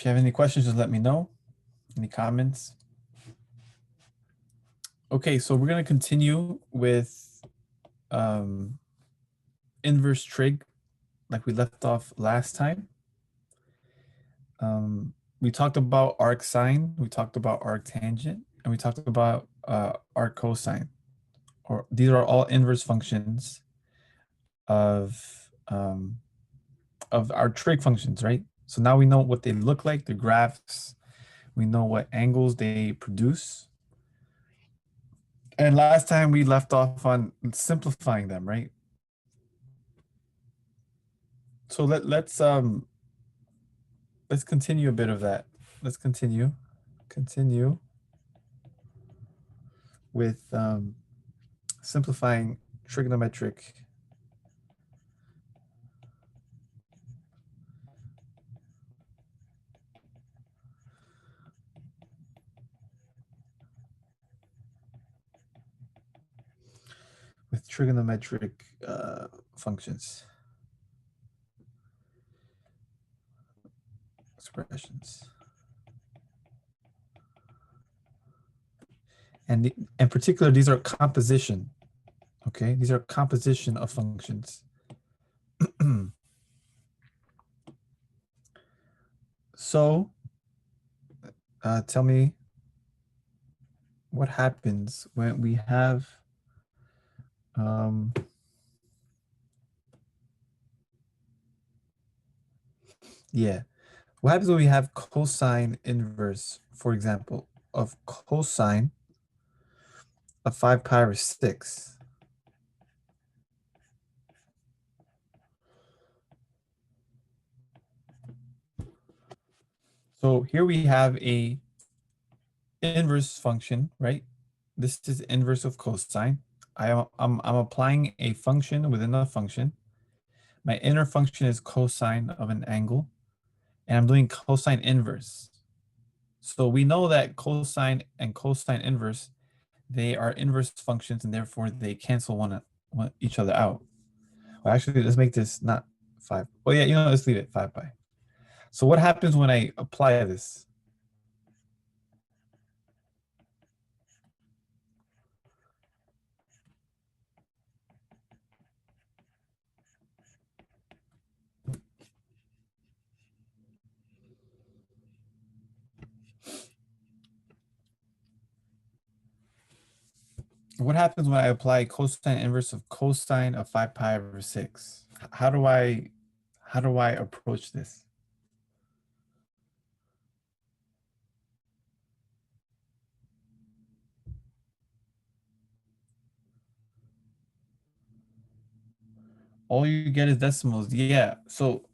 If you have any questions, just let me know. Any comments? Okay, so we're going to continue with inverse trig like we left off last time. We talked about arcsine, we talked about arctangent, and we talked about arccosine. Or these are all inverse functions of our trig functions, right? So now we know what they look like, the graphs. We know what angles they produce. And last time we left off on simplifying them, right? So let's continue a bit of that. Let's continue with simplifying trigonometric functions, expressions. And in particular, these are composition, okay? These are composition of functions. So tell me what happens when we have what happens when we have cosine inverse, for example, of cosine of 5 pi over 6? So here we have a inverse function, right? This is inverse of cosine. I'm applying a function within a function. My inner function is cosine of an angle, and I'm doing cosine inverse. So we know that cosine and cosine inverse, they are inverse functions, and therefore they cancel each other out. Well, actually, let's make this not 5. Oh yeah, let's leave it 5 pi. So what happens when I apply this? What happens when I apply cosine inverse of cosine of 5 pi over 6? How do I approach this? All you get is decimals. Yeah. So,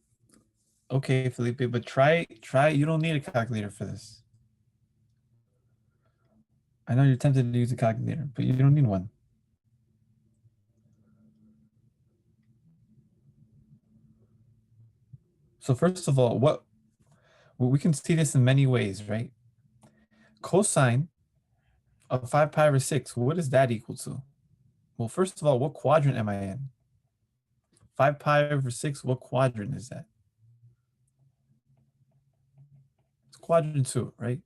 okay, Felipe, but try. You don't need a calculator for this. I know you're tempted to use a calculator, but you don't need one. So first of all, we can see this in many ways, right? Cosine of 5 pi over 6, what is that equal to? Well, first of all, what quadrant am I in? 5 pi over 6, what quadrant is that? It's quadrant 2, right?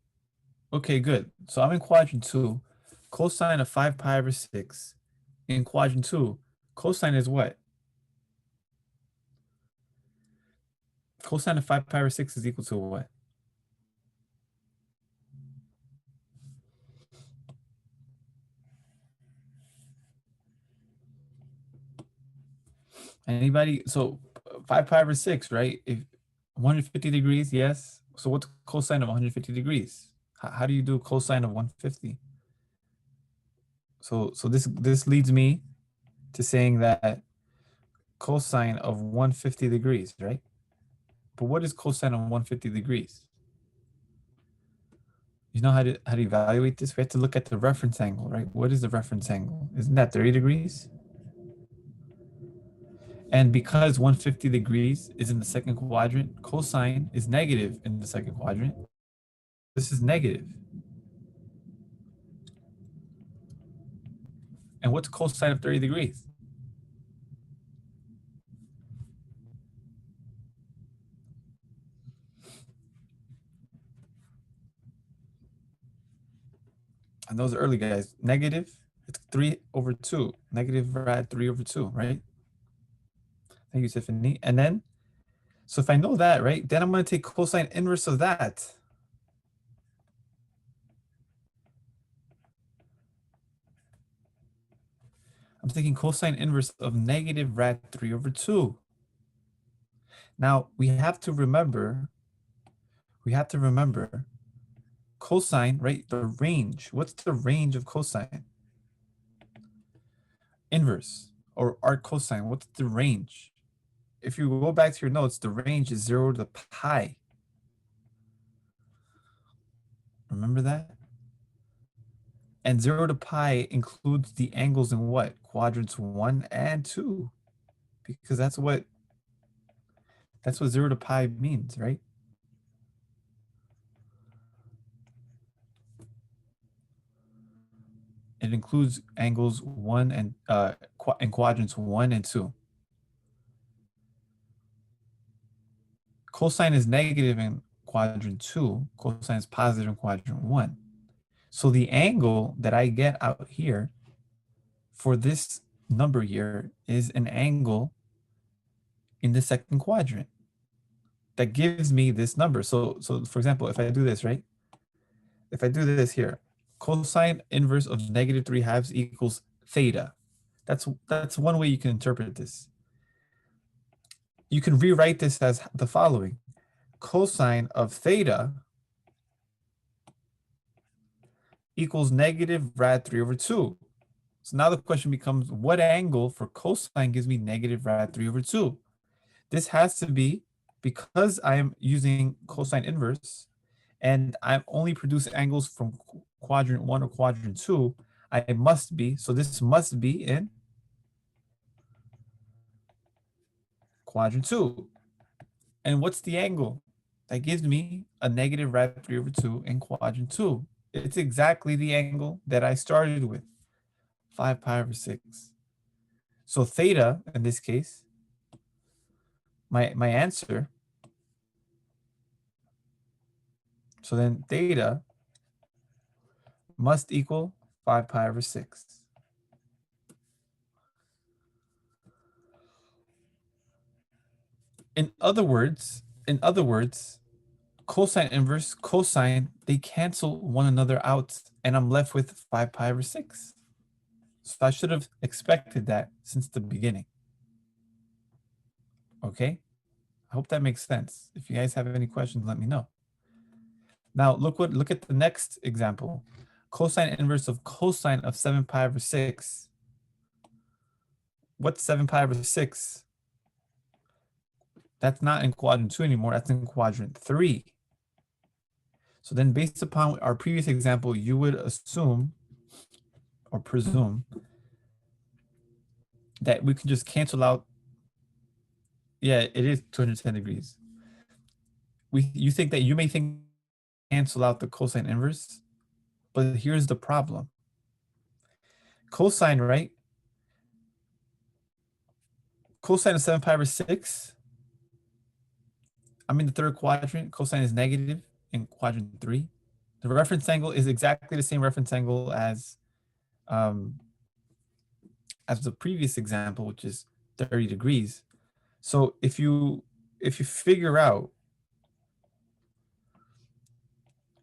Okay, good. So I'm in quadrant 2. Cosine of 5 pi over 6 in quadrant 2. Cosine is what? Cosine of 5 pi over 6 is equal to what? Anybody? So 5 pi over 6, right? If 150 degrees, yes. So what's cosine of 150 degrees? How do you do cosine of 150? So this leads me to saying that cosine of 150 degrees, right? But what is cosine of 150 degrees? You know how to evaluate this? We have to look at the reference angle, right? What is the reference angle? Isn't that 30 degrees? And because 150 degrees is in the second quadrant, cosine is negative in the second quadrant. This is negative. And what's cosine of 30 degrees? And those early guys, negative, it's 3/2. Negative rad 3/2, right? Thank you, Tiffany. And then, so if I know that, right, then I'm going to take cosine inverse of that. I'm taking cosine inverse of negative rad 3/2. Now, we have to remember cosine, right? The range. What's the range of cosine? Inverse or arc cosine. What's the range? If you go back to your notes, the range is 0 to pi. Remember that? And 0 to pi includes the angles in what? Quadrants 1 and 2. Because that's what 0 to pi means, right? It includes angles 1 and in quadrants 1 and 2. Cosine is negative in quadrant 2. Cosine is positive in quadrant 1. So the angle that I get out here for this number here is an angle in the second quadrant that gives me this number. So for example, if I do this, right? If I do this here, cosine inverse of -3/2 equals theta. That's one way you can interpret this. You can rewrite this as the following. Cosine of theta equals negative rad 3/2. So now the question becomes, what angle for cosine gives me negative rad 3/2? This has to be, because I am using cosine inverse, and I only produce angles from quadrant 1 or quadrant 2, I must be, so this must be in quadrant 2. And what's the angle? That gives me a negative rad 3/2 in quadrant 2. It's exactly the angle that I started with, 5 pi/6. So theta, in this case, my answer, so then theta must equal 5 pi/6. In other words, cosine inverse, cosine, they cancel one another out, and I'm left with 5 pi/6. So I should have expected that since the beginning. Okay? I hope that makes sense. If you guys have any questions, let me know. Now look at the next example. Cosine inverse of cosine of 7 pi/6. What's 7 pi/6? That's not in quadrant 2 anymore, that's in quadrant 3. So then based upon our previous example, you would assume or presume that we can just cancel out. Yeah, it is 210 degrees. You think that you may think cancel out the cosine inverse, but here's the problem. Cosine, right? Cosine of 7 pi/6. I'm in the third quadrant. Cosine is negative in quadrant 3. The reference angle is exactly the same reference angle as the previous example, which is 30 degrees. So if you figure out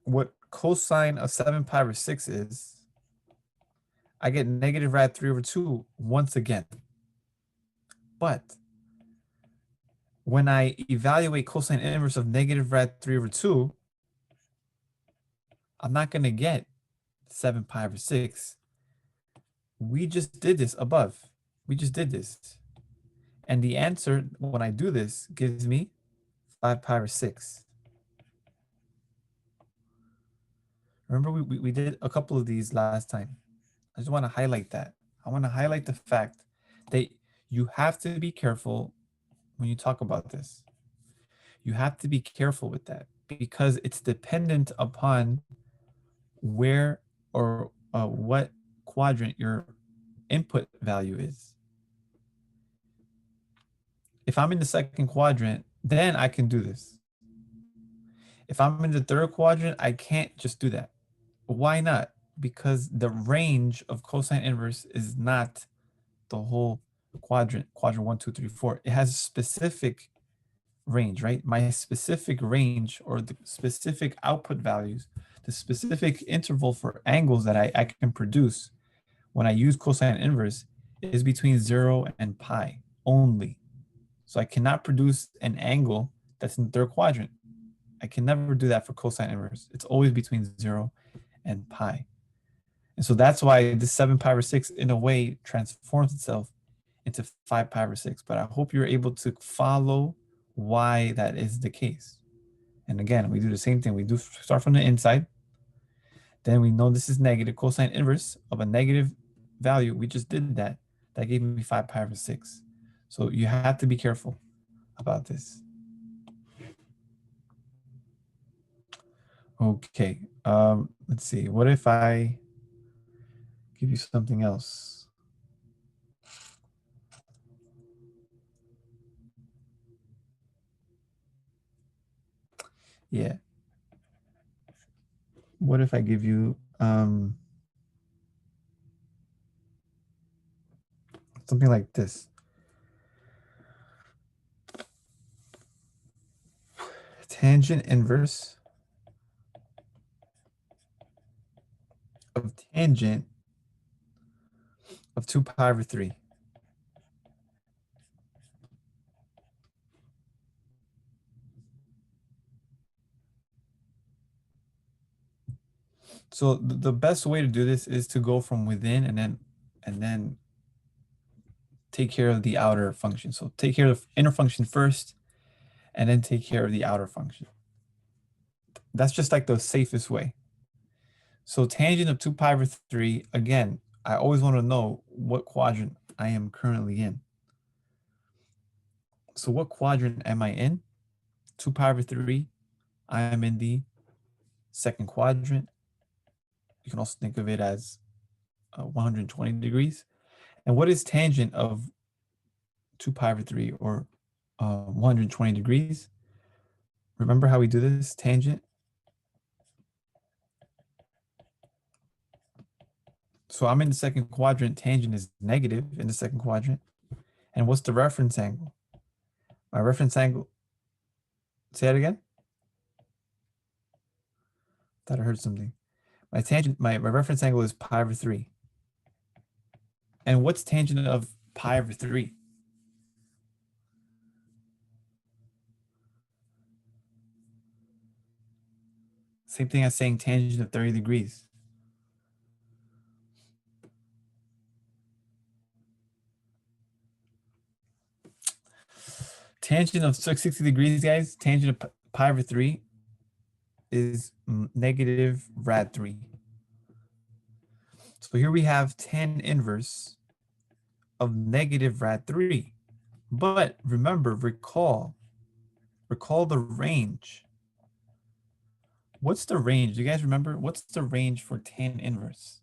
what cosine of 7 pi/6 is, I get negative rad 3/2 once again. But when I evaluate cosine inverse of negative rad 3/2, I'm not going to get 7 pi/6. We just did this above. We just did this. And the answer, when I do this, gives me 5 pi/6. Remember, we did a couple of these last time. I just want to highlight that. I want to highlight the fact that you have to be careful when you talk about this. You have to be careful with that because it's dependent upon where or what quadrant your input value is. If I'm in the second quadrant, then I can do this. If I'm in the third quadrant, I can't just do that. Why not? because the range of cosine inverse is not the whole quadrant 1, 2, 3, 4. It has a specific range, right? My specific range, or the specific output values, the specific interval for angles that I can produce when I use cosine inverse is between 0 and pi only. So I cannot produce an angle that's in the third quadrant. I can never do that for cosine inverse. It's always between 0 and pi. And so that's why this 7 pi over 6 in a way transforms itself into 5 pi over 6. But I hope you're able to follow why that is the case. And again, we do the same thing. We do start from the inside. Then we know this is negative. Cosine inverse of a negative value, we just did that. That gave me 5 pi over 6. So you have to be careful about this. Okay, let's see. What if I give you something else? Yeah. What if I give you something like this? Tangent inverse of tangent of 2 pi over 3. So the best way to do this is to go from within and then take care of the outer function. So take care of the inner function first, and then take care of the outer function. That's just like the safest way. So tangent of 2 pi over 3, again, I always want to know what quadrant I am currently in. So what quadrant am I in? 2 pi over 3, I am in the second quadrant. You can also think of it as 120 degrees. And what is tangent of 2 pi over 3, or 120 degrees? Remember how we do this? Tangent. So I'm in the second quadrant. Tangent is negative in the second quadrant. And what's the reference angle? My reference angle, say it again. Thought I heard something. My tangent, my reference angle is pi over 3. And what's tangent of pi over 3? Same thing as saying tangent of 30 degrees. Tangent of 60 degrees, guys, tangent of pi over 3 is negative rad 3. So here we have tan inverse of negative rad 3. But remember, recall the range. What's the range? Do you guys remember? What's the range for tan inverse?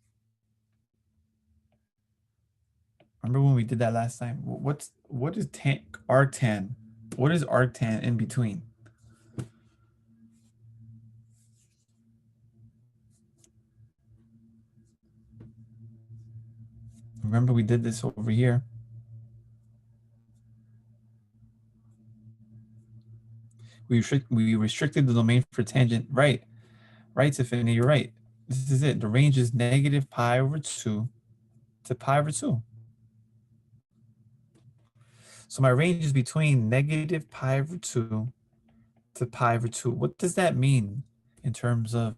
Remember when we did that last time? What is arctan? What is arctan in between? Remember we did this over here. We restricted the domain for tangent. Right, Tiffany, you're right. This is it. The range is negative pi over 2 to pi over 2. So my range is between negative pi over 2 to pi over 2. What does that mean in terms of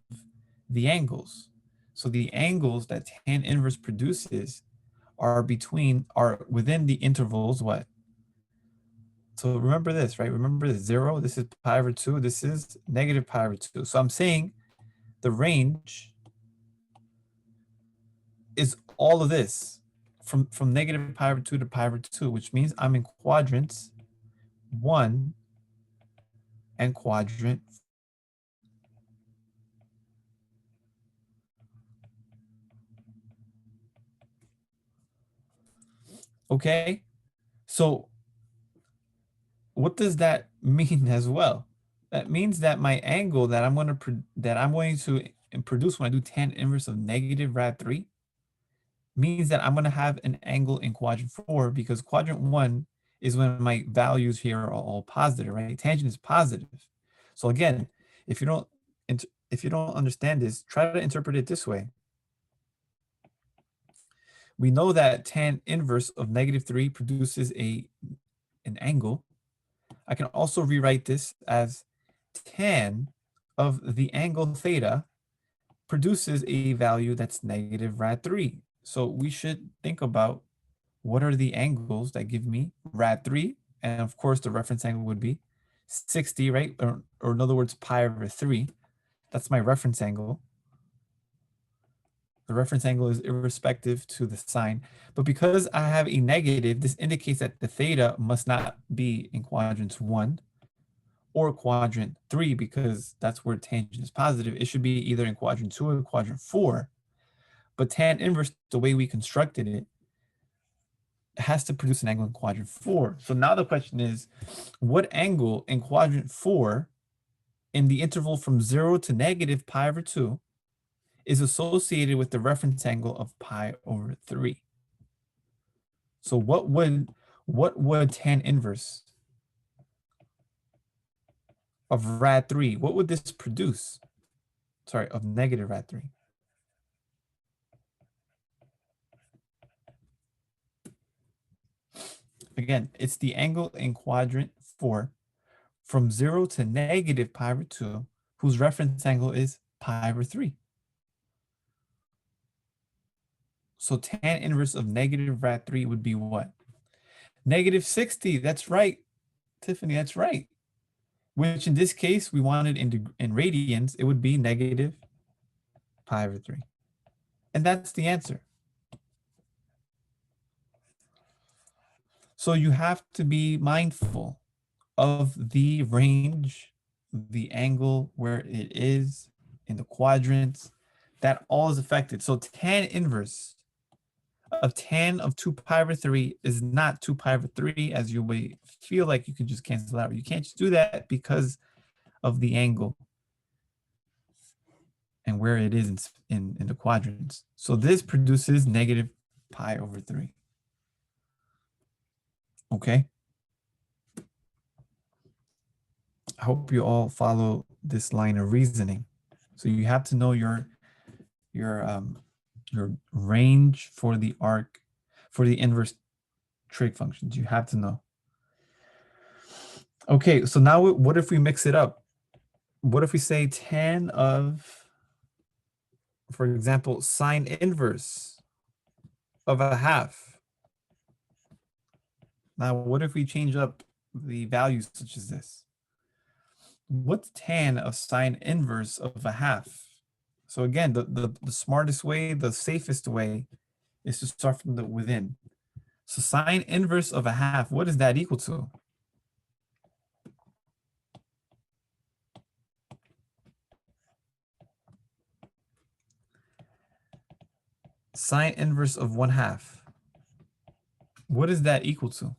the angles? So the angles that tan inverse produces are within the intervals what? So remember this, right? Remember this 0, this is pi over 2, this is negative pi over 2. So I'm saying the range is all of this from negative pi over 2 to pi over 2, which means I'm in quadrants 1 and quadrant. Okay, so what does that mean as well? That means that my angle that I'm going to produce when I do tan inverse of negative rad 3 means that I'm going to have an angle in quadrant 4 because quadrant 1 is when my values here are all positive, right? Tangent is positive. So again, if you don't understand this, try to interpret it this way. We know that tan inverse of negative 3 produces an angle. I can also rewrite this as tan of the angle theta produces a value that's negative rad 3. So we should think about what are the angles that give me rad 3? And of course, the reference angle would be 60, right? Or in other words, pi over 3. That's my reference angle. The reference angle is irrespective to the sign. But because I have a negative, this indicates that the theta must not be in quadrant 1 or quadrant 3 because that's where tangent is positive. It should be either in quadrant 2 or quadrant 4. But tan inverse, the way we constructed it, has to produce an angle in quadrant 4. So now the question is, what angle in quadrant 4 in the interval from 0 to negative pi over 2 is associated with the reference angle of pi over 3? So what would tan inverse of rad 3, what would this produce? Sorry, of negative rad 3. Again, it's the angle in quadrant 4 from 0 to negative pi over 2, whose reference angle is pi over 3. So tan inverse of negative rad 3 would be what? Negative 60. That's right, Tiffany, that's right. Which in this case, we wanted in radians, it would be negative pi over 3. And that's the answer. So you have to be mindful of the range, the angle where it is in the quadrants, that all is affected. So tan inverse of tan of 2 pi over 3 is not 2 pi over 3 as you may feel like you can just cancel out. You can't just do that because of the angle and where it is in the quadrants. So this produces negative pi over 3. Okay. I hope you all follow this line of reasoning. So you have to know your range for the arc, for the inverse trig functions. You have to know. Okay, so now what if we mix it up? What if we say tan of, for example, sine inverse of a half? Now, what if we change up the values such as this? What's tan of sine inverse of a half? So again, the smartest way, the safest way is to start from the within. So sine inverse of a half, what is that equal to? Sine inverse of 1/2. What is that equal to?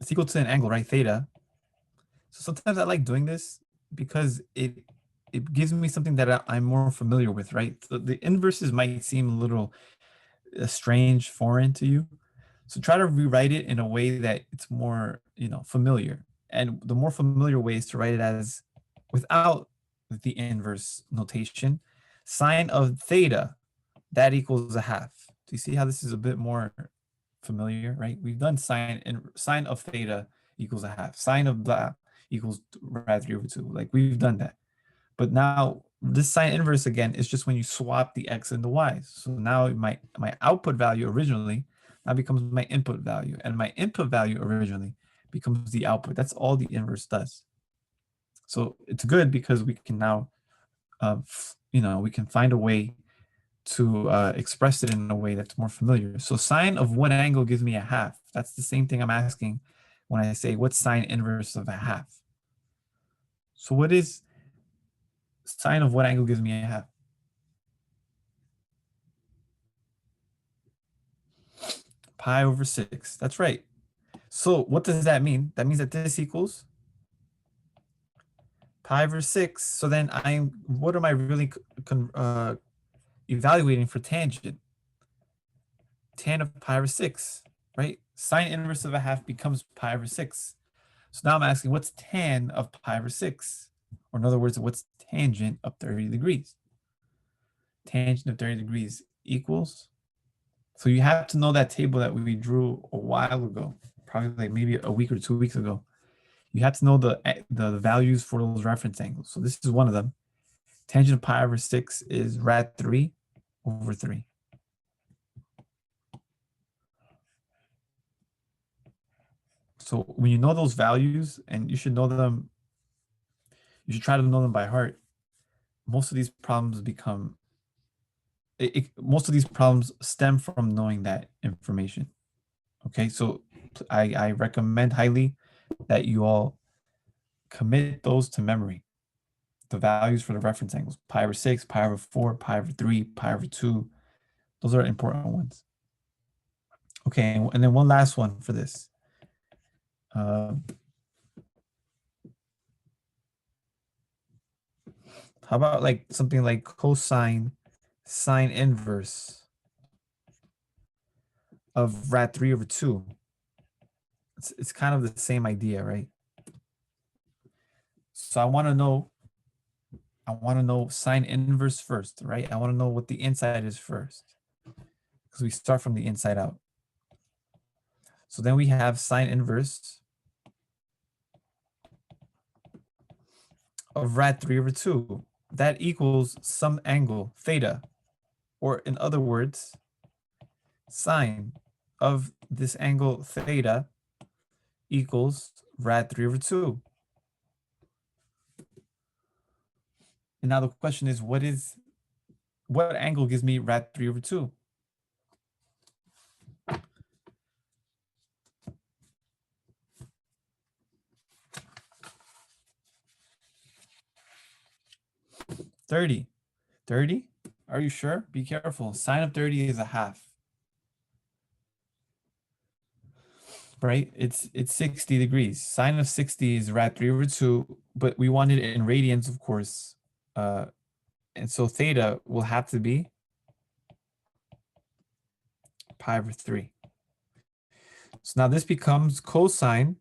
It's equal to an angle, right? Theta. So sometimes I like doing this because it gives me something that I'm more familiar with, right? So the inverses might seem a little strange, foreign to you. So try to rewrite it in a way that it's more, familiar. And the more familiar way is to write it as without the inverse notation. Sine of theta, that equals a half. Do you see how this is a bit more familiar, right? We've done sine of theta equals a half. Sine of blah equals rad 3 over 2. Like we've done that. But now this sine inverse again is just when you swap the x and the y's. So now my output value originally now becomes my input value, and my input value originally becomes the output. That's all the inverse does. So it's good because we can now, we can find a way to express it in a way that's more familiar. So sine of what angle gives me a half? That's the same thing I'm asking when I say what's sine inverse of a half? So what is sine of what angle gives me a half? Pi over 6. That's right. So what does that mean? That means that this equals pi over 6. So then what am I really evaluating for tangent? Tan of pi over 6, right? Sine inverse of a half becomes pi over 6. So now I'm asking, what's tan of pi over 6? Or in other words, what's tangent of 30 degrees? Tangent of 30 degrees equals. So you have to know that table that we drew a while ago, probably like maybe a week or 2 weeks ago. You have to know the values for those reference angles. So this is one of them. Tangent of pi over 6 is rad 3 over 3. So when you know those values, and you should know them, you should try to know them by heart, most of these problems become, most of these problems stem from knowing that information. Okay, so I recommend highly that you all commit those to memory. The values for the reference angles, pi over 6, pi over 4, pi over 3, pi over 2. Those are important ones. Okay, and then one last one for this. How about like something like cosine sine inverse of rad 3 over 2? It's kind of the same idea, right? So I want to know sine inverse first, right? I want to know what the inside is first, because we start from the inside out. So then we have sine inverse of rad 3 over 2. That equals some angle, theta. Or in other words, sine of this angle theta equals rad 3 over 2. And now the question is, what angle gives me rad 3 over 2? $30. $30? Are you sure? Be careful. Sine of 30 is a half. Right? It's 60 degrees. Sine of 60 is rad 3 over 2, but we want it in radians, of course. And so theta will have to be pi over 3. So now this becomes cosine,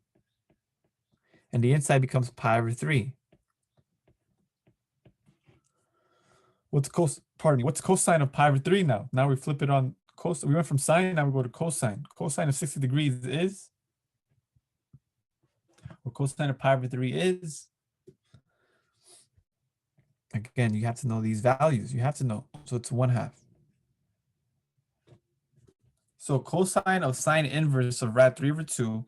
and the inside becomes pi over 3. What's cosine of pi over 3 now? Now we flip it on cosine. We went from sine, now we go to cosine. Cosine of 60 degrees is, or cosine of pi over 3 is, again, you have to know these values. You have to know. So it's 1/2. So cosine of sine inverse of rad 3 over 2.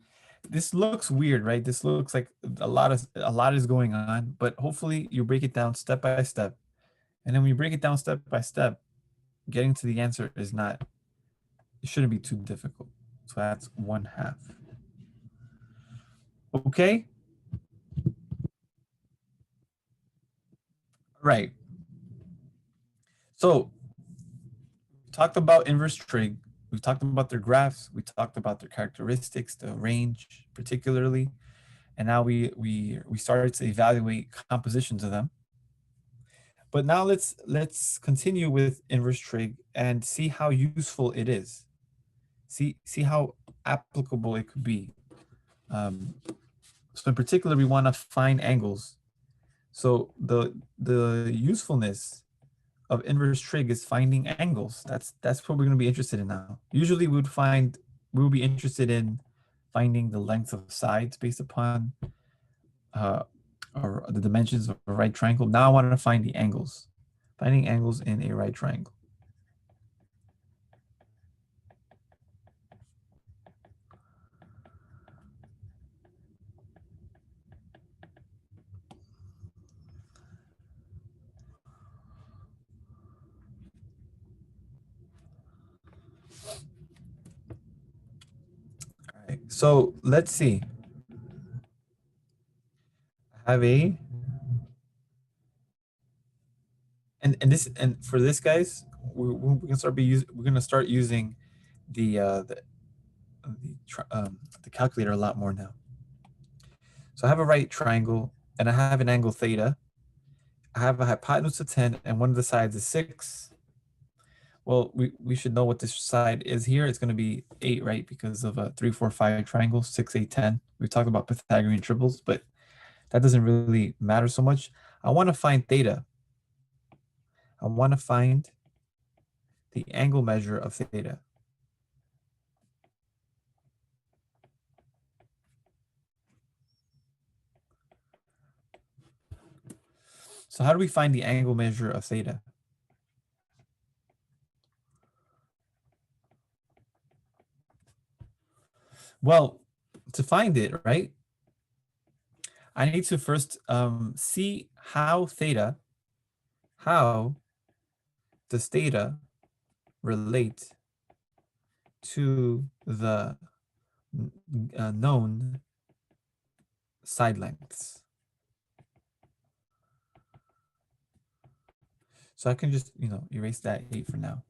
This looks weird, right? This looks like a lot is going on, but hopefully you break it down step by step. And then when you break it down step by step, getting to the answer it shouldn't be too difficult. So that's 1/2. Okay. Right. So we talked about inverse trig. We've talked about their graphs. We talked about their characteristics, the range particularly. And now we started to evaluate compositions of them. But now let's continue with inverse trig and see how useful it is. See how applicable it could be. So in particular, we want to find angles. So the usefulness of inverse trig is finding angles. That's what we're going to be interested in now. Usually we would be interested in finding the length of sides based upon or the dimensions of a right triangle. Now I want to find the angles. Finding angles in a right triangle. All right, so let's see. I have and for this, guys, we're gonna start using the calculator a lot more now. So I have a right triangle and I have an angle theta. I have a hypotenuse of 10, and one of the sides is 6. Well, we should know what this side is here. It's going to be 8, right? Because of a 3, 4, 5 triangle, 6, 8, 10. We've talked about Pythagorean triples, but that doesn't really matter so much. I want to find theta. I want to find the angle measure of theta. So how do we find the angle measure of theta? Well, to find it, right, I need to first see how does theta relate to the known side lengths. So I can just, erase that 8 for now.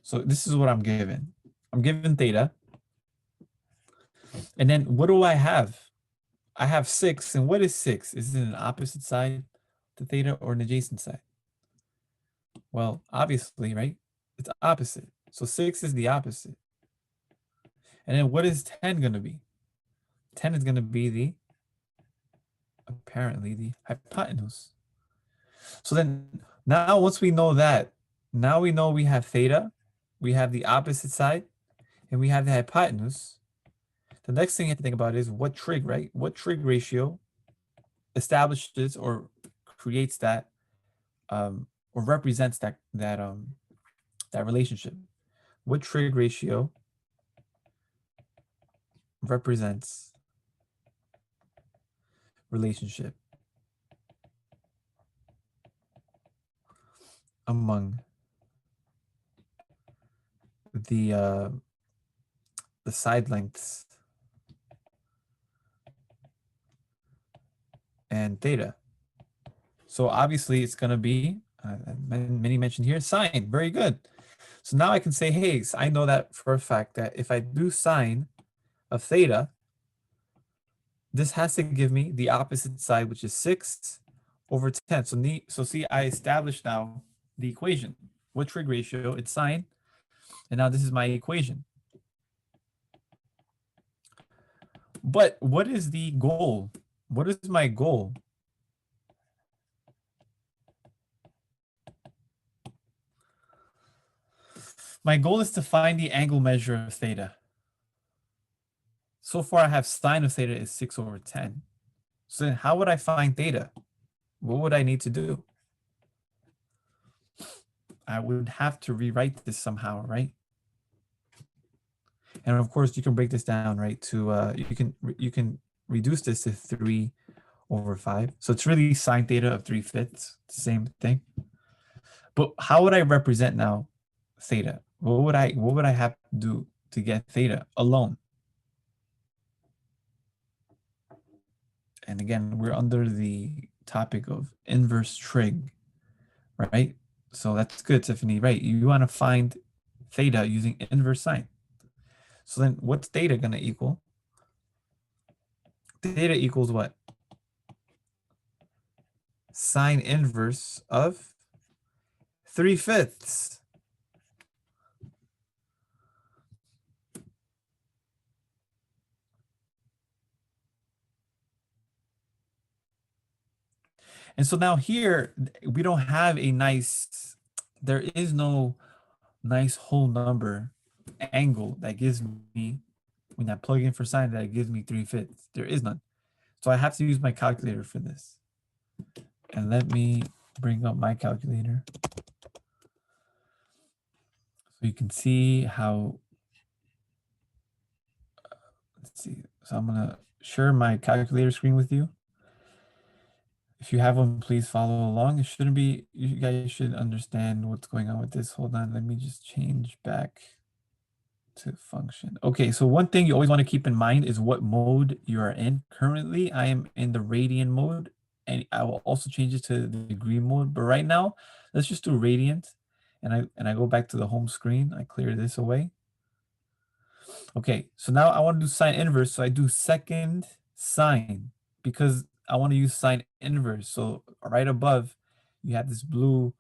So this is what I'm given. I'm given theta. And then what do I have? I have 6. And what is 6? Is it an opposite side to theta or an adjacent side? Well, obviously, right? It's opposite. So 6 is the opposite. And then what is 10 going to be? 10 is going to be apparently the hypotenuse. So then now once we know that, now we know we have theta, we have the opposite side, and we have the hypotenuse. The next thing you have to think about is what trig, right? What trig ratio establishes or creates that or represents that relationship? What trig ratio represents relationship among the side lengths and theta? So obviously it's going to be, many mentioned here, sine. Very good. So now I can say, hey, I know that for a fact that if I do sine of theta, this has to give me the opposite side, which is 6 over 10. So see, I established now the equation. What trig ratio? It's sine. And now this is my equation. But what is the goal? What is my goal? My goal is to find the angle measure of theta. So far, I have sine of theta is 6 over 10. So then how would I find theta? What would I need to do? I would have to rewrite this somehow, right? And of course, you can break this down, right? To you can reduce this to 3 over 5. So it's really sine theta of 3/5, same thing. But how would I represent now theta? What would I have to do to get theta alone? And again, we're under the topic of inverse trig, right? So that's good, Tiffany, right? You want to find theta using inverse sine. So then what's theta going to equal? Theta equals what? Sine inverse of 3/5. And so now here, we don't have a nice, there is no nice whole number angle that gives me, when I plug in for sine, that gives me 3/5. There is none. So I have to use my calculator for this. And let me bring up my calculator. So you can see how, let's see. So I'm gonna share my calculator screen with you. If you have one, please follow along. It shouldn't be, you guys should understand what's going on with this. Hold on, let me just change back to function. Okay, so one thing you always want to keep in mind is what mode you are in. Currently, I am in the radian mode, and I will also change it to the degree mode. But right now, let's just do radiant, and I go back to the home screen. I clear this away. Okay, so now I want to do sine inverse, so I do second sine because I want to use sine inverse. So right above, you have this blue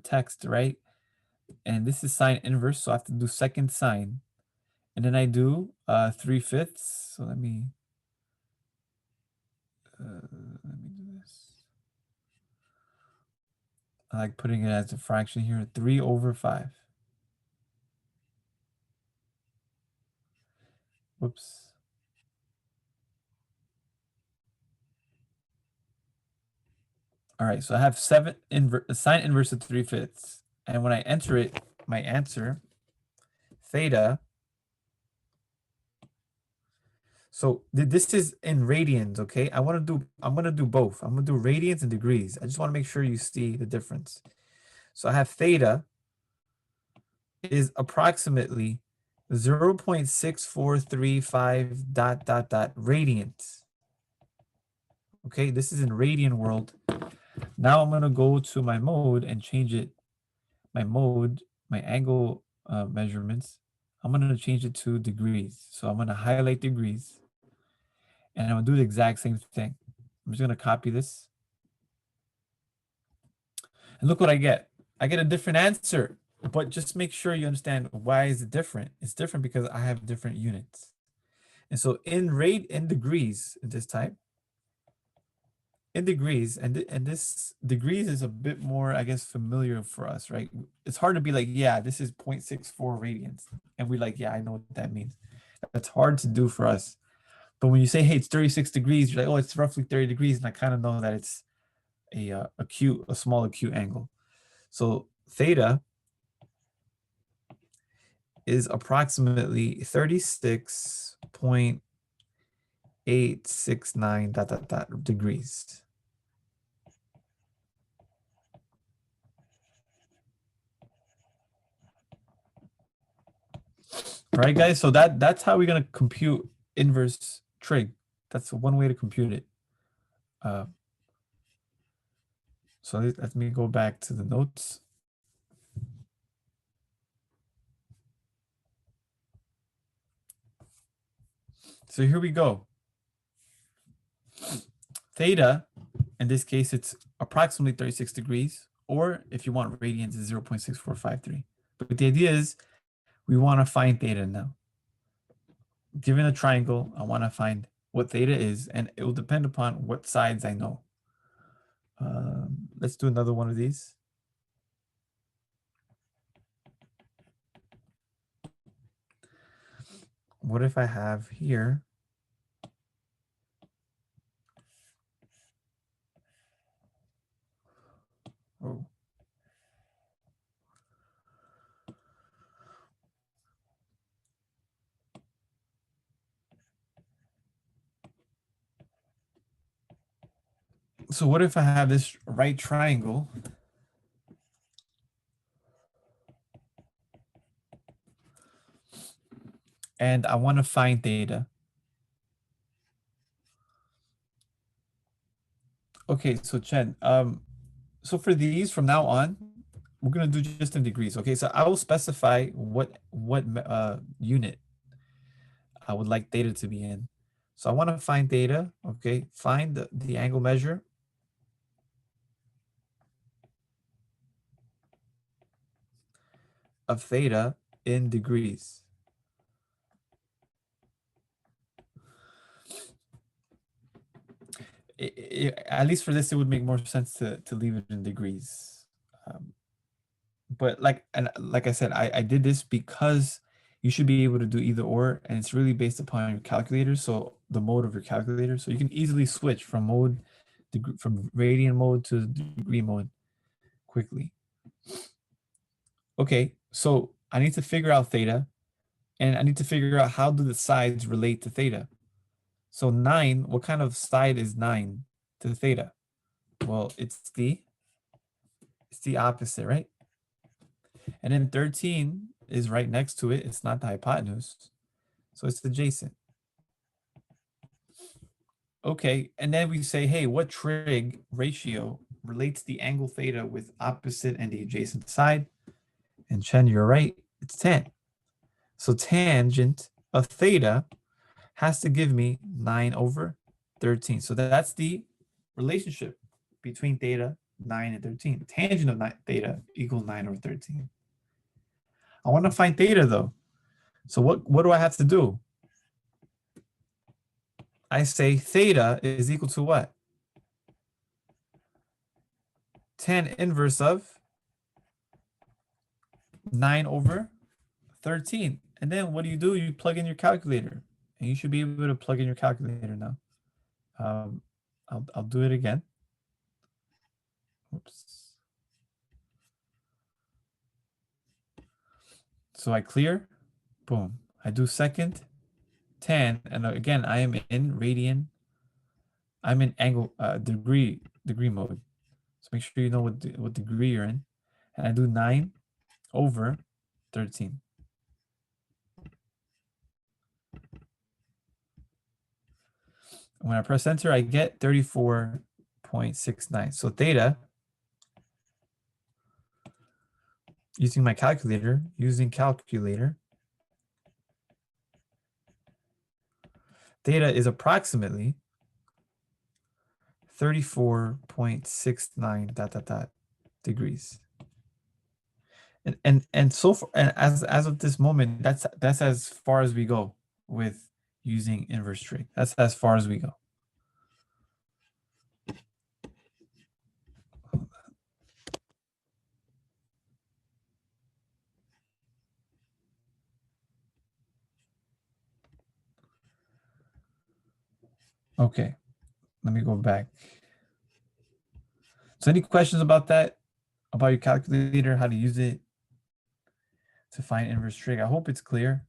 text, right? And this is sine inverse, so I have to do second sine. And then I do 3/5. So let me do this. I like putting it as a fraction here, 3/5. Whoops. All right, so I have sine inverse of 3/5. And when I enter it, my answer, theta. So this is in radians, okay? I'm gonna do both. I'm gonna do radians and degrees. I just want to make sure you see the difference. So I have theta is approximately 0.6435 radians. Okay, this is in radian world. Now I'm gonna go to my mode and change it. My mode, my angle measurements. I'm gonna change it to degrees. So I'm gonna highlight degrees, and I'm gonna do the exact same thing. I'm just gonna copy this, and look what I get. I get a different answer, but just make sure you understand why is it different. It's different because I have different units. And so in degrees this type, in degrees, and this degrees is a bit more, I guess, familiar for us, right? It's hard to be like, yeah, this is 0.64 radians. And we like, yeah, I know what that means. That's hard to do for us. But when you say, hey, it's 36 degrees, you're like, oh, it's roughly 30 degrees. And I kind of know that it's a small acute angle. So theta is approximately 36.869 degrees. All right, guys. So that's how we're gonna compute inverse trig. That's one way to compute it. So let me go back to the notes. So here we go. Theta, in this case, it's approximately 36 degrees, or if you want radians, it's 0.6453. But the idea is we want to find theta now. Given a triangle, I want to find what theta is, and it will depend upon what sides I know. Let's do another one of these. What if I have here? Oh. So what if I have this right triangle? And I want to find theta. Okay, so Chen, so for these from now on, we're gonna do just in degrees. Okay, so I will specify what unit I would like theta to be in. So I want to find theta. Okay, find the angle measure of theta in degrees. At least for this, it would make more sense to leave it in degrees. But like I said, I did this because you should be able to do either or, and it's really based upon your calculator. So the mode of your calculator, so you can easily switch from from radian mode to degree mode quickly. Okay, so I need to figure out theta, and I need to figure out how do the sides relate to theta. So 9, what kind of side is 9 to theta? Well, it's the opposite, right? And then 13 is right next to it. It's not the hypotenuse. So it's adjacent. Okay, and then we say, hey, what trig ratio relates the angle theta with opposite and the adjacent side? And Chen, you're right, it's tan. So tangent of theta has to give me 9/9. 13. So that's the relationship between theta 9 and 13. Tangent of theta equals 9 over 13. I want to find theta though. So what do I have to do? I say theta is equal to what? Tan inverse of 9 over 13. And then what do? You plug in your calculator. And you should be able to plug in your calculator now. I'll do it again. Oops. So I clear, boom. I do second, tan, and again, I am in radian. I'm in angle, degree mode. So make sure you know what degree you're in. And I do 9 over 13. When I press enter, I get 34.69. So theta, using calculator, theta is approximately 34.69 ... degrees. And so far, and as of this moment, that's as far as we go with using inverse trig. That's as far as we go. Okay, let me go back. So any questions about that? About your calculator, how to use it to find inverse trig? I hope it's clear.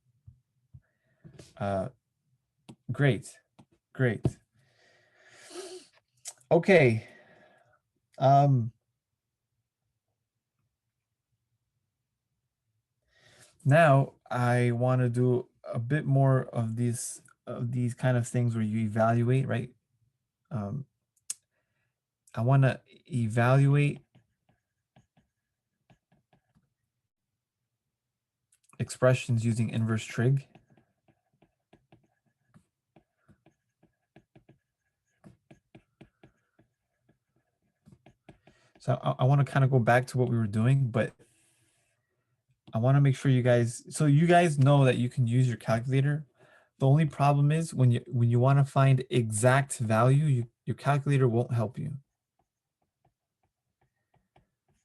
Great. Okay. Now I want to do a bit more of these kind of things where you evaluate, right? I want to evaluate expressions using inverse trig. So I want to kind of go back to what we were doing, but I want to make sure you guys know that you can use your calculator. The only problem is when you want to find exact value, your calculator won't help you.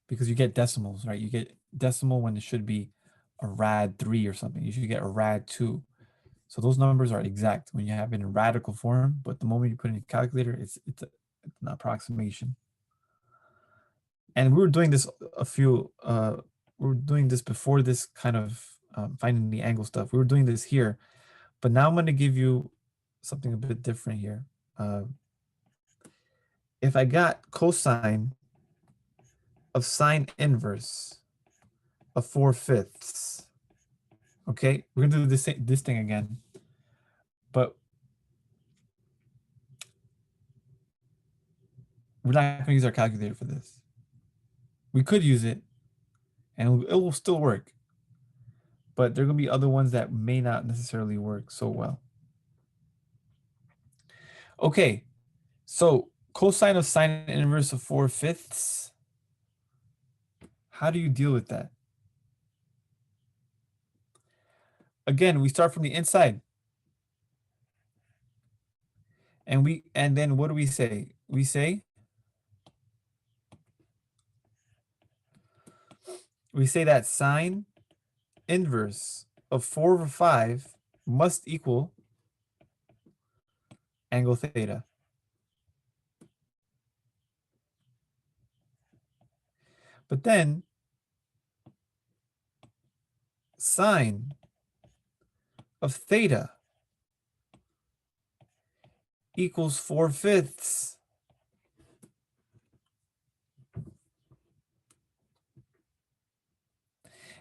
Because you get decimals, right? You get decimal when it should be a rad 3 or something. You should get a rad 2. So those numbers are exact when you have it in radical form, but the moment you put in your calculator, it's an approximation. And we were doing this we were doing this before this kind of finding the angle stuff. We were doing this here, but now I'm going to give you something a bit different here. If I got cosine of sine inverse of 4/5, okay, we're gonna do this thing again, but we're not gonna use our calculator for this. We could use it, and it will still work, but there are gonna be other ones that may not necessarily work so well. Okay, so cosine of sine inverse of 4/5. How do you deal with that? Again, we start from the inside. And then what do we say? We say that sine inverse of 4/5 must equal angle theta. But then sine of theta equals 4/5.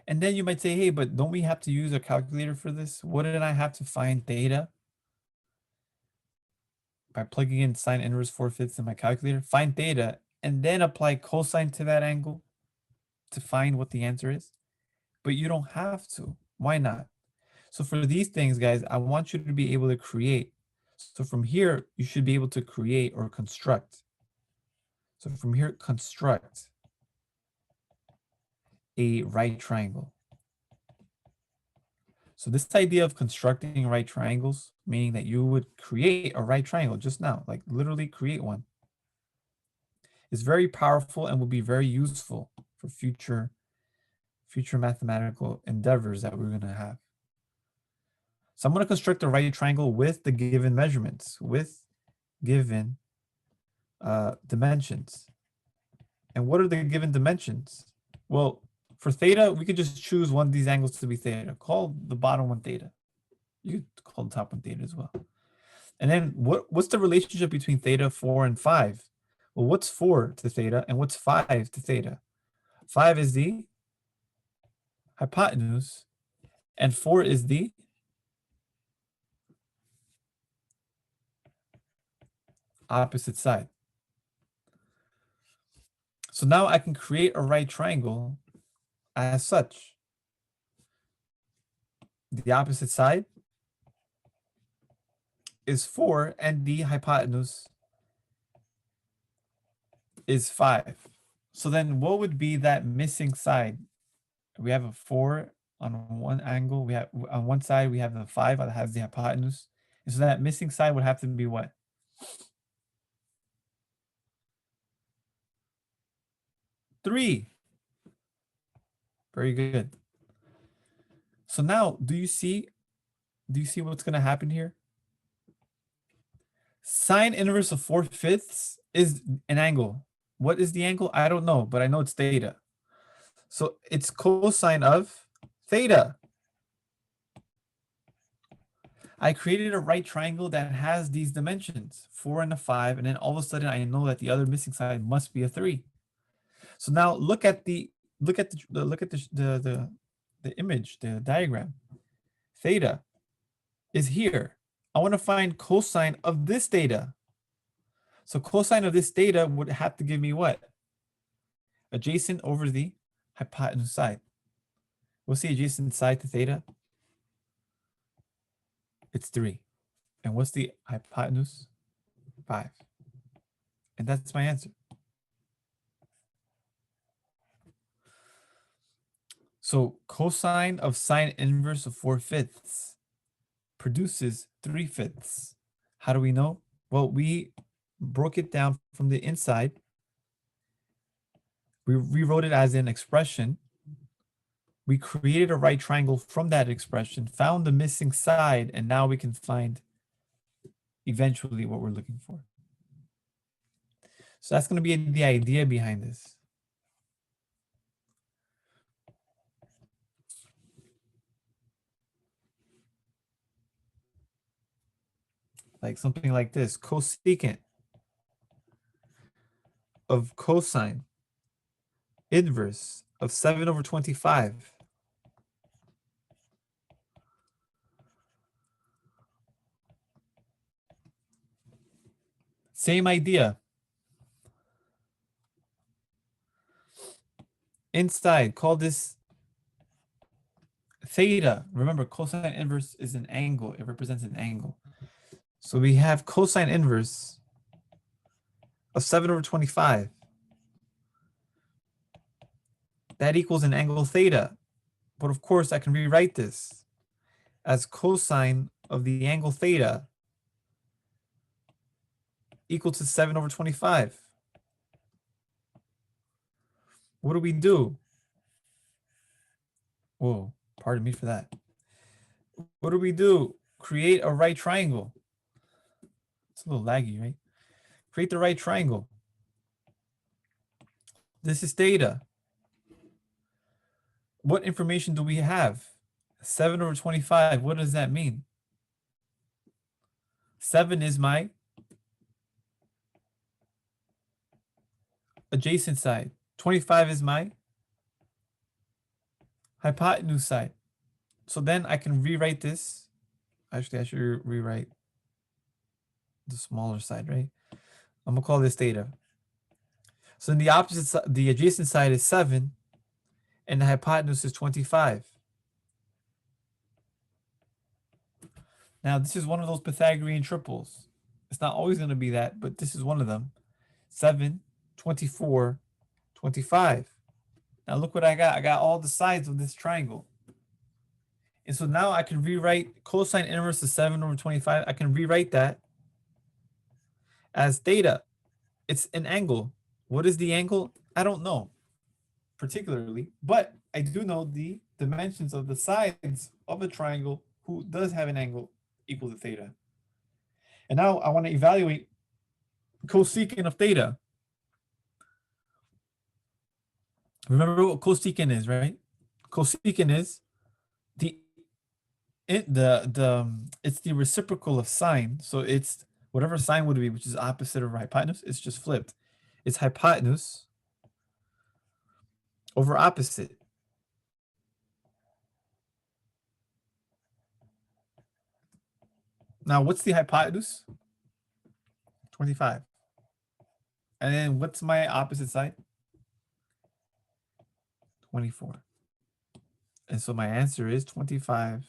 And then you might say, hey, but don't we have to use a calculator for this? Wouldn't I have to find theta by plugging in sine inverse 4/5 in my calculator? Find theta and then apply cosine to that angle to find what the answer is? But you don't have to. Why not? So for these things, guys, I want you to be able to create. So from here, you should be able to create or construct. So from here, construct a right triangle. So this idea of constructing right triangles, meaning that you would create a right triangle just now, like literally create one, is very powerful and will be very useful for future mathematical endeavors that we're going to have. So I'm going to construct a right triangle with the given measurements, with given dimensions. And what are the given dimensions? Well, for theta, we could just choose one of these angles to be theta. Call the bottom one theta. You could call the top one theta as well. And then what's the relationship between theta, 4, and 5? Well, what's 4 to theta and what's 5 to theta? 5 is the hypotenuse and 4 is the opposite side. So now I can create a right triangle as such. The opposite side is 4 and the hypotenuse is 5. So then what would be that missing side? We have a 4 on one angle. We have on one side, we have the 5 that has the hypotenuse. And so that missing side would have to be what? 3. Very good. So now, do you see what's going to happen here? Sine inverse of 4/5 is an angle. What is the angle? I don't know, but I know it's theta. So it's cosine of theta. I created a right triangle that has these dimensions, 4 and a 5, and then all of a sudden I know that the other missing side must be a 3. So now look at the image, the diagram. Theta is here. I want to find cosine of this theta. So cosine of this theta would have to give me what? Adjacent over the hypotenuse side. What's the adjacent side to theta? It's 3. And what's the hypotenuse? 5. And that's my answer. So cosine of sine inverse of 4/5 produces 3/5. How do we know? Well, we broke it down from the inside. We rewrote it as an expression. We created a right triangle from that expression, found the missing side, and now we can find eventually what we're looking for. So that's going to be the idea behind this. Like something like this, cosecant of cosine inverse of 7/25. Same idea. Inside, call this theta. Remember, cosine inverse is an angle. It represents an angle. So we have cosine inverse of 7/25. That equals an angle theta. But of course, I can rewrite this as cosine of the angle theta equal to 7/25. What do we do? Whoa, pardon me for that. What do we do? Create a right triangle. It's a little laggy, right? Create the right triangle. This is theta. What information do we have? 7/25. What does that mean? 7 is my adjacent side. 25 is my hypotenuse side. So then I can rewrite this. Actually, I should rewrite the smaller side, right? I'm gonna call this theta. So then the opposite side, the adjacent side is 7, and the hypotenuse is 25. Now, this is one of those Pythagorean triples. It's not always going to be that, but this is one of them. 7, 24, 25. Now, look what I got. I got all the sides of this triangle. And so now I can rewrite cosine inverse of 7 over 25. I can rewrite that as theta. It's an angle. What is the angle? I don't know particularly, but I do know the dimensions of the sides of a triangle who does have an angle equal to theta. And now I want to evaluate cosecant of theta. Remember what cosecant is, right? Cosecant is it's the reciprocal of sine. So it's whatever sine would be, which is opposite of hypotenuse, it's just flipped. It's hypotenuse over opposite. Now, what's the hypotenuse? 25. And then what's my opposite side? 24. And so my answer is 25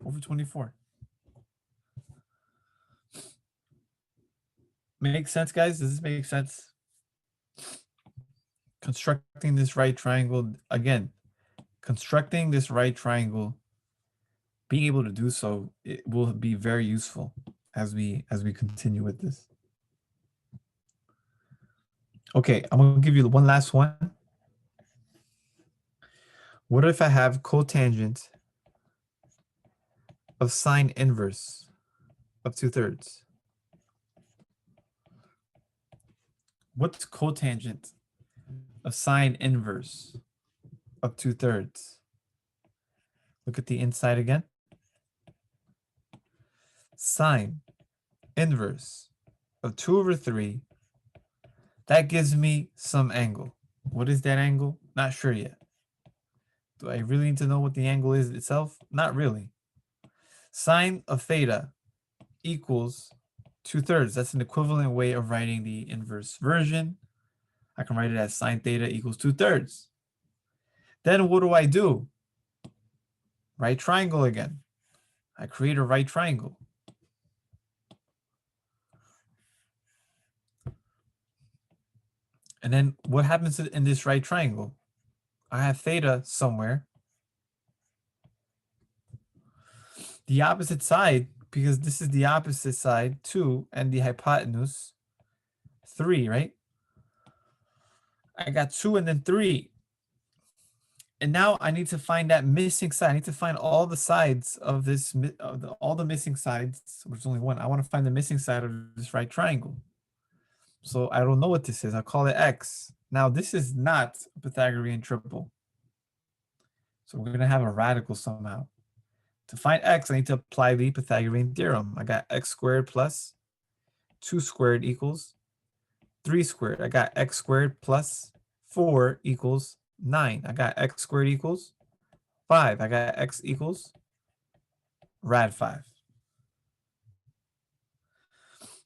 over 24. Make sense, guys? Does this make sense? Constructing this right triangle, again, constructing this right triangle, being able to do so, it will be very useful as we continue with this. Okay, I'm gonna give you one last one. What if I have cotangent of sine inverse of 2/3? What's cotangent of sine inverse of 2/3? Look at the inside again. Sine inverse of 2 over 3. That gives me some angle. What is that angle? Not sure yet. Do I really need to know what the angle is itself? Not really. Sine of theta equals 2/3. That's an equivalent way of writing the inverse version. I can write it as sine theta equals 2/3. Then what do? Right triangle again. I create a right triangle. And then what happens in this right triangle? I have theta somewhere. The opposite side, because this is the opposite side, 2, and the hypotenuse, 3, right? I got 2 and then 3. And now I need to find that missing side. I need to find all the sides of this, all the missing sides, which is only one. I want to find the missing side of this right triangle. So I don't know what this is. I'll call it x. Now, this is not a Pythagorean triple. So we're going to have a radical somehow. To find x, I need to apply the Pythagorean theorem. I got x squared plus 2 squared equals 3 squared. I got x squared plus 4 equals 9. I got x squared equals 5. I got x equals rad 5.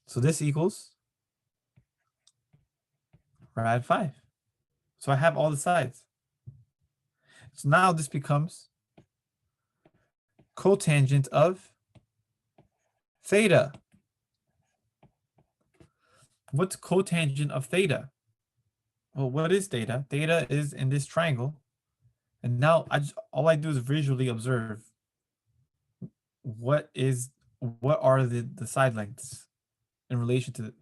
So this equals rad 5. So I have all the sides. So now this becomes cotangent of theta. What's cotangent of theta? Well, what is theta? Theta is in this triangle. And now all I do is visually observe what are the side lengths in relation to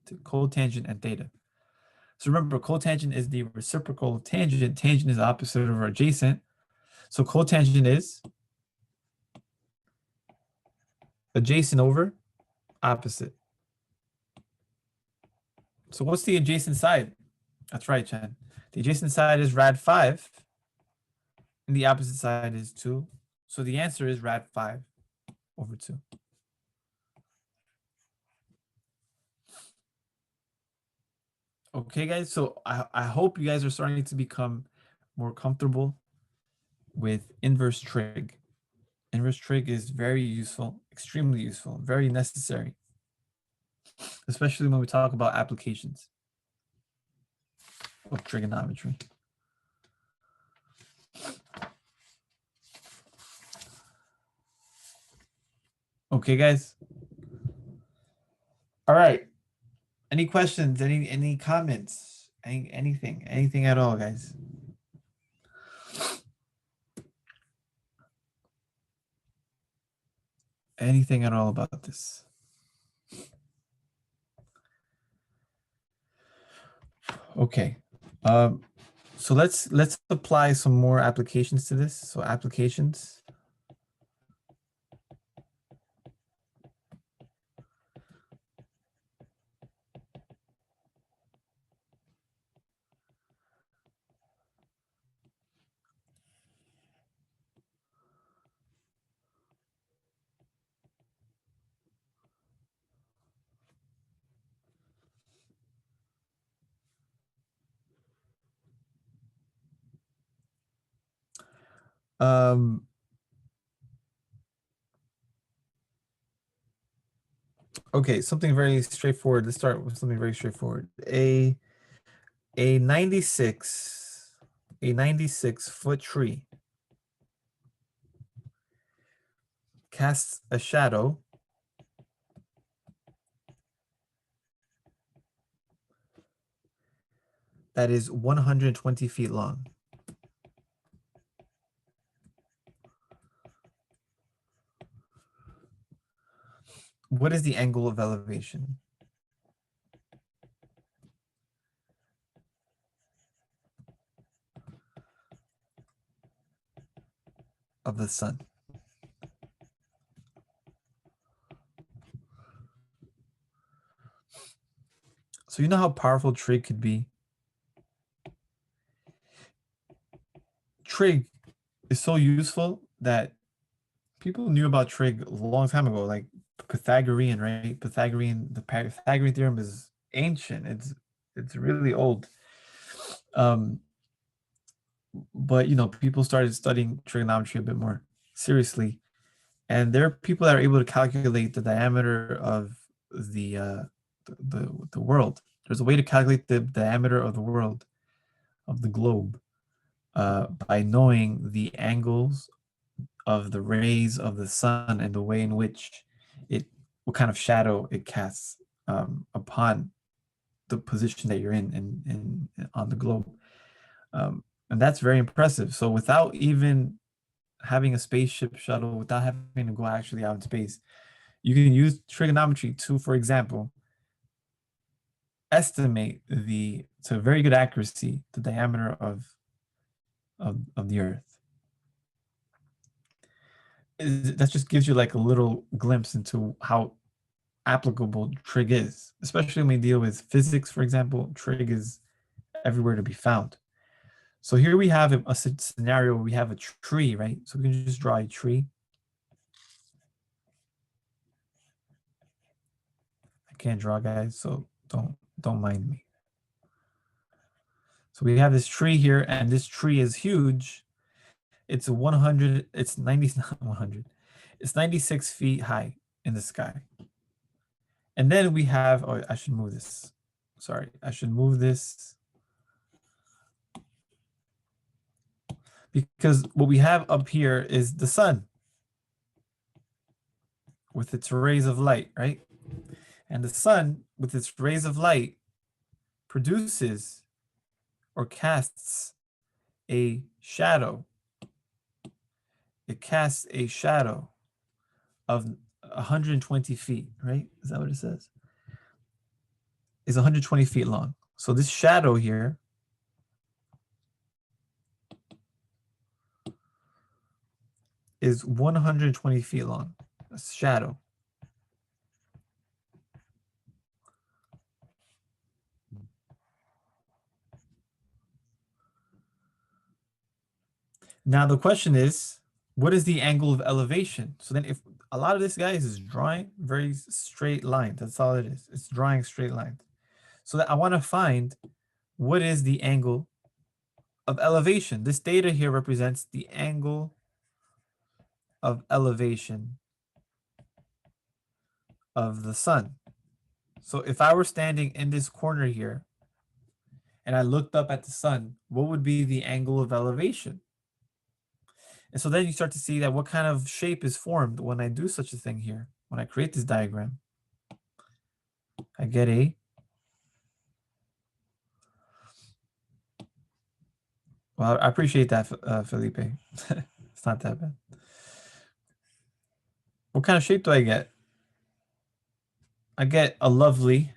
cotangent and theta. So remember, cotangent is the reciprocal of tangent. Tangent is the opposite of adjacent. So cotangent is adjacent over opposite. So what's the adjacent side? That's right, Chen. The adjacent side is rad 5, and the opposite side is 2. So the answer is rad 5 over 2. Okay, guys, so I hope you guys are starting to become more comfortable with inverse trig. Inverse trig is very useful, extremely useful, very necessary, especially when we talk about applications of trigonometry. Okay, guys. All right. Any questions? Any comments? Anything at all, guys? Anything at all about this? Okay. So let's apply some more applications to this. So applications. Um, okay, something very straightforward. Let's start with something very straightforward. A 96 foot tree casts a shadow that is 120 feet long. What is the angle of elevation of the sun? So you know how powerful trig could be? Trig is so useful that people knew about trig a long time ago, like Pythagorean, right? The Pythagorean theorem is ancient. It's really old. Um, but people started studying trigonometry a bit more seriously, and there are people that are able to calculate the diameter of the world. There's a way to calculate the diameter of the world, of the globe, by knowing the angles of the rays of the sun and the way in which what kind of shadow it casts upon the position that you're in on the globe. And that's very impressive. So without even having a spaceship shuttle, without having to go actually out in space, you can use trigonometry to, for example, estimate to very good accuracy the diameter of the Earth. That just gives you like a little glimpse into how applicable trig is, especially when we deal with physics, for example. Trig is everywhere to be found. So here we have a scenario where we have a tree, right? So we can just draw a tree. I can't draw, guys, so don't mind me. So we have this tree here, and this tree is huge. It's 100, it's 90, not 100. It's 96 feet high in the sky. And then we have, oh, I should move this. Sorry, I should move this. Because what we have up here is the sun with its rays of light, right? And the sun with its rays of light produces or casts a shadow. It casts a shadow of 120 feet, right? Is that what it says? Is 120 feet long. So this shadow here is 120 feet long. A shadow. Now the question is, what is the angle of elevation? So then if a lot of this, guys, is drawing very straight lines. That's all it is. It's drawing straight lines. So that I want to find what is the angle of elevation. This data here represents the angle of elevation of the sun. So if I were standing in this corner here and I looked up at the sun, what would be the angle of elevation? And so then you start to see that what kind of shape is formed when I do such a thing here. when I create this diagram, I get a well, I appreciate that, Felipe. It's not that bad. What kind of shape do I get? I get a lovely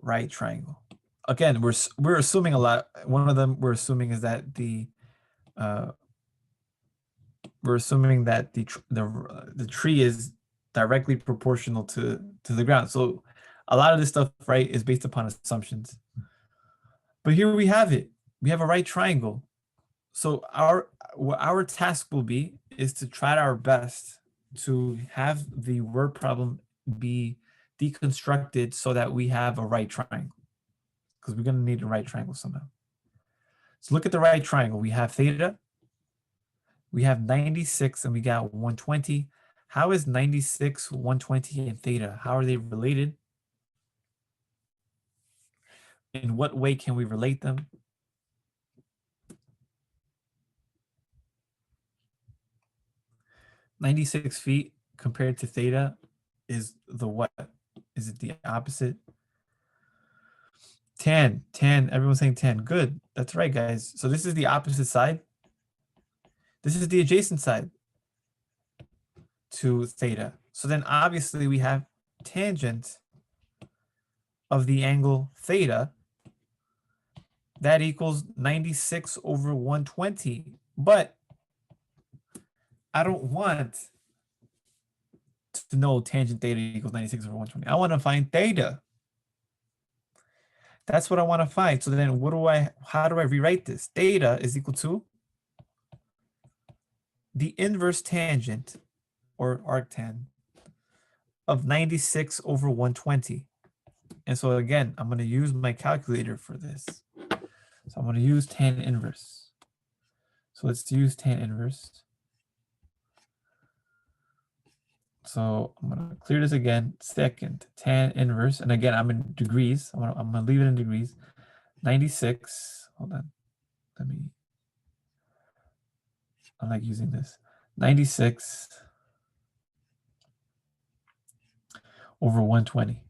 right triangle. Again, we're assuming a lot. One of them we're assuming is that uh, we're assuming that the tree is directly proportional to the ground. So a lot of this stuff, right, is based upon assumptions. But here we have it. We have a right triangle. So what our task will be is to try our best to have the word problem be deconstructed so that we have a right triangle, because we're going to need a right triangle somehow. So look at the right triangle. We have theta, we have 96, and we got 120. How is 96, 120, and theta? How are they related? In what way can we relate them? "96 feet compared to theta is the what? Is it the opposite? Tan, everyone's saying tan. Good, that's right, guys. So this is the opposite side. This is the adjacent side to theta. So then obviously we have tangent of the angle theta. That equals 96 over 120. But I don't want to know tangent theta equals 96 over 120. I want to find theta. That's what I want to find. So then how do I rewrite this? Theta is equal to the inverse tangent, or arctan, of 96 over 120. And so again, I'm going to use my calculator for this. So I'm going to use tan inverse. So let's use tan inverse. So I'm going to clear this again. Second, tan inverse. And again, I'm in degrees. I'm going to leave it in degrees. 96. Hold on. I like using this. 96 over 120.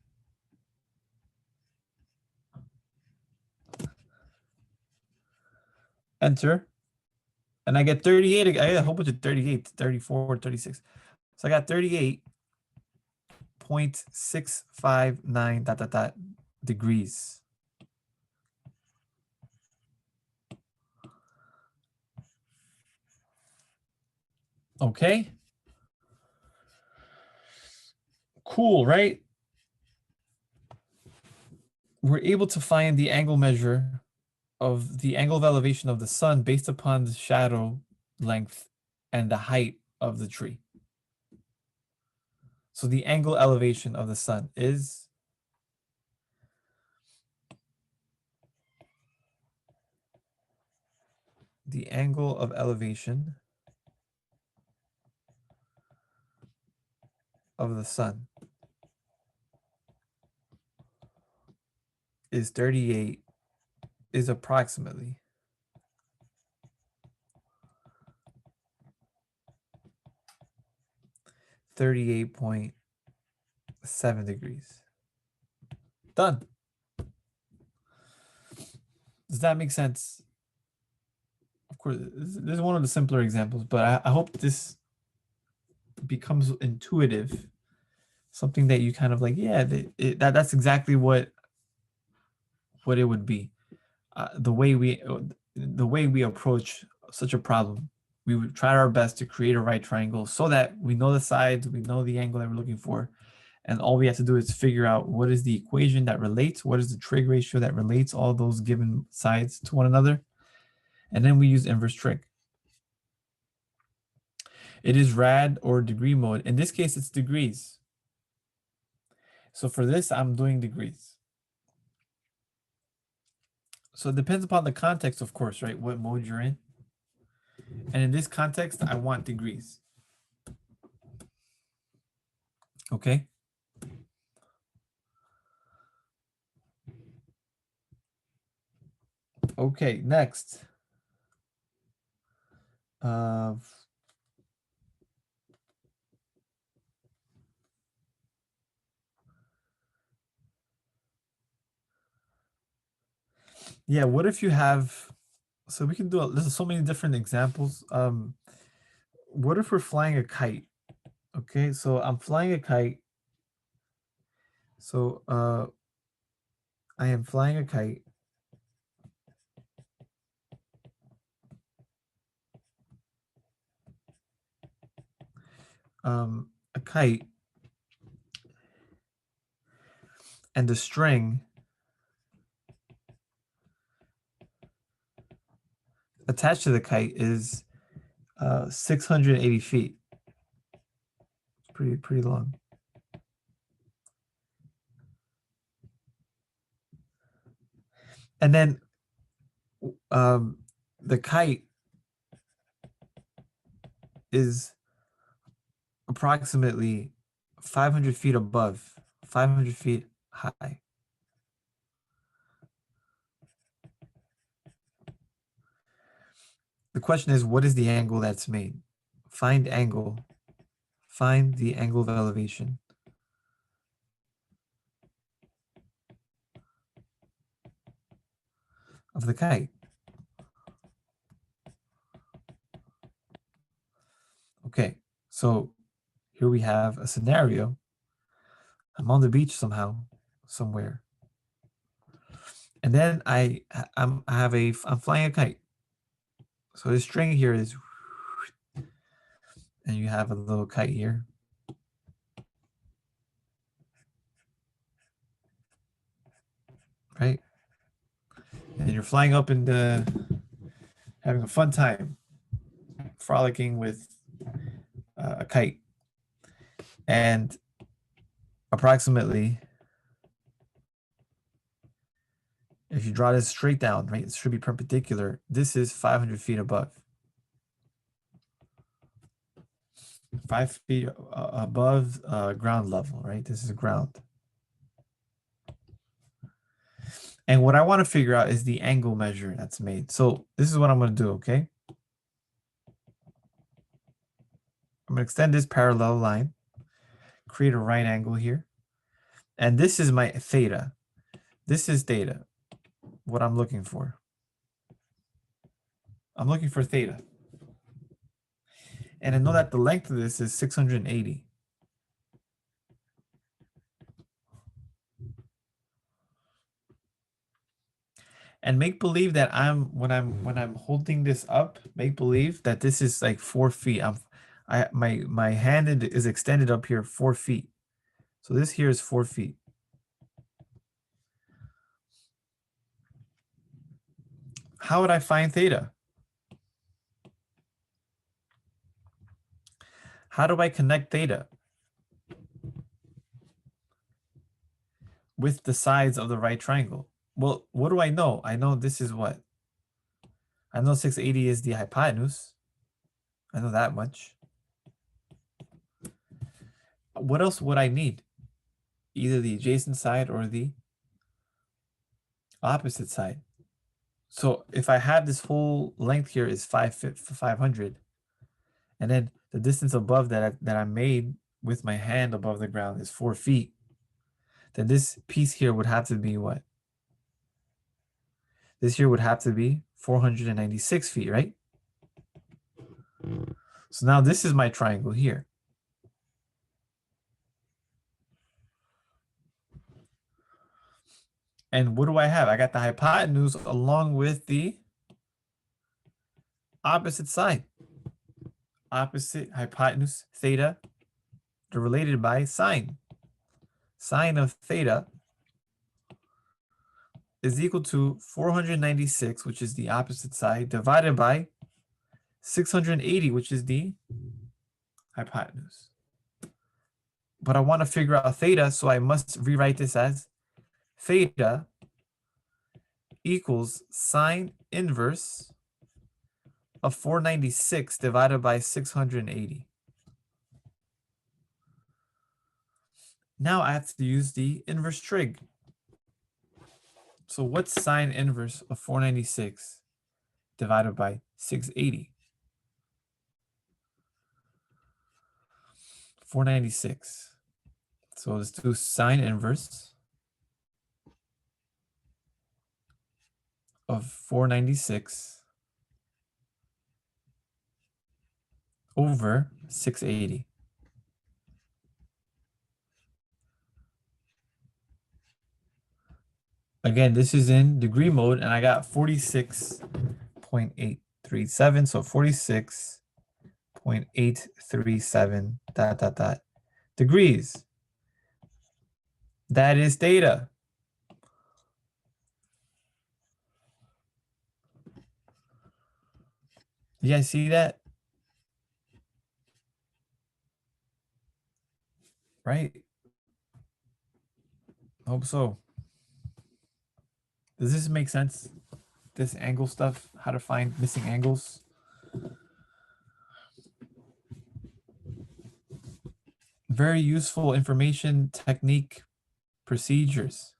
Enter. And I get 38. I get a whole bunch of 38, 34, 36. So I got 38.659 ... degrees. Okay. Cool, right? We're able to find the angle measure of the angle of elevation of the sun based upon the shadow length and the height of the tree. So the angle elevation of the sun is the angle of elevation of the sun is approximately 38.7 degrees. Done. Does that make sense? Of course, this is one of the simpler examples, but I hope this becomes intuitive. Something that you kind of like, yeah, that's exactly what it would be. The way we approach such a problem, we would try our best to create a right triangle so that we know the sides, we know the angle that we're looking for, and all we have to do is figure out what is the equation that relates, what is the trig ratio that relates all those given sides to one another, and then we use inverse trig. It is rad or degree mode. In this case, it's degrees. So for this, I'm doing degrees. So it depends upon the context, of course, right? What mode you're in. And in this context, I want degrees. Okay. Okay, next. Yeah, what if you have, so we can do, there's so many different examples. What if we're flying a kite? Okay, so I'm flying a kite. So I am flying a kite. A kite, and the string attached to the kite is 680 feet. It's pretty long. And then the kite is approximately 500 feet above, 500 feet high. The question is, what is the angle that's made? Find angle. Find the angle of elevation of the kite. Okay, so here we have a scenario. I'm on the beach somewhere. And then I'm flying a kite. So this string here is, and you have a little kite here. Right? And you're flying up and having a fun time, frolicking with a kite. And approximately, if you draw this straight down, right, it should be perpendicular. This is 500 feet above. 5 feet above ground level, right? This is ground. And what I want to figure out is the angle measure that's made. So this is what I'm going to do, okay? I'm going to extend this parallel line, create a right angle here. And this is my theta. This is theta, what I'm looking for. I'm looking for theta. And I know that the length of this is 680. And make believe that when I'm holding this up, make believe that this is like 4 feet. My hand is extended up here 4 feet. So this here is 4 feet. How would I find theta? How do I connect theta with the sides of the right triangle? Well, what do I know? I know this is what? I know 680 is the hypotenuse. I know that much. What else would I need? Either the adjacent side or the opposite side. So if I have this whole length here is 500, and then the distance above that I made with my hand above the ground is 4 feet, then this piece here would have to be what? This here would have to be 496 feet, right? So now this is my triangle here. And what do I have? I got the hypotenuse along with the opposite side. Opposite hypotenuse, theta, they're related by sine. Sine of theta is equal to 496, which is the opposite side, divided by 680, which is the hypotenuse. But I want to figure out theta, so I must rewrite this as theta equals sine inverse of 496 divided by 680. Now I have to use the inverse trig. So what's sine inverse of 496 divided by 680? 496. So let's do sine inverse of 496 over 680. Again, this is in degree mode, and I got 46.837. So 46.837 degrees. That is theta. You guys see that? Right? Hope so. Does this make sense? This angle stuff, how to find missing angles? Very useful information, technique, procedures.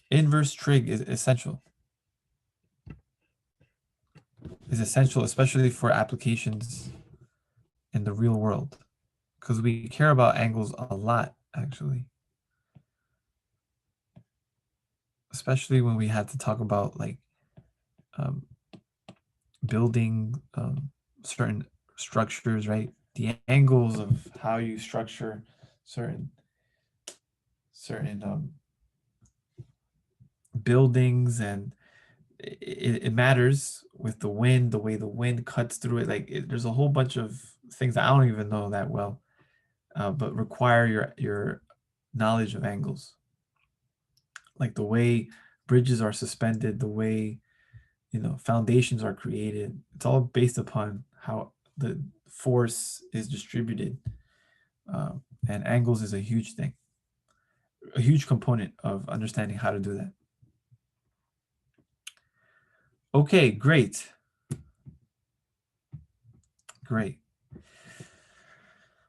Inverse trig is essential. Is essential, especially for applications in the real world, because we care about angles a lot, actually. Especially when we had to talk about like building certain structures, right? The angles of how you structure certain buildings, and it matters with the wind, the way the wind cuts through it. Like there's a whole bunch of things that I don't even know that well, but require your knowledge of angles. Like the way bridges are suspended, the way foundations are created. It's all based upon how the force is distributed, and angles is a huge thing, a huge component of understanding how to do that. Okay, great. Great.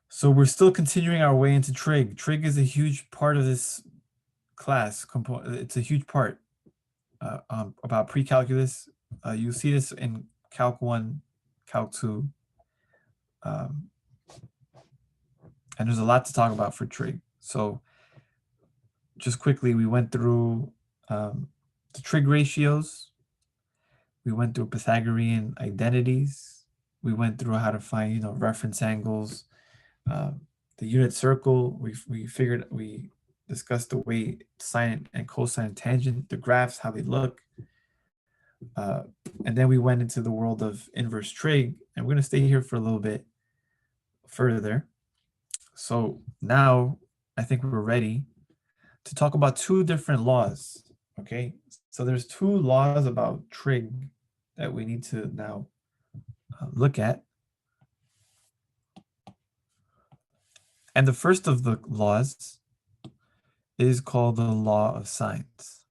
So we're still continuing our way into trig. Trig is a huge part of this class. It's a huge part about precalculus. You see this in Calc 1, Calc 2. And there's a lot to talk about for trig. So just quickly, we went through the trig ratios. We went through Pythagorean identities. We went through how to find, reference angles. The unit circle, we discussed the way sine and cosine and tangent, the graphs, how they look. And then we went into the world of inverse trig, and we're going to stay here for a little bit further. So now I think we're ready to talk about two different laws. Okay, so there's two laws about trig that we need to now look at. And the first of the laws is called the law of sines.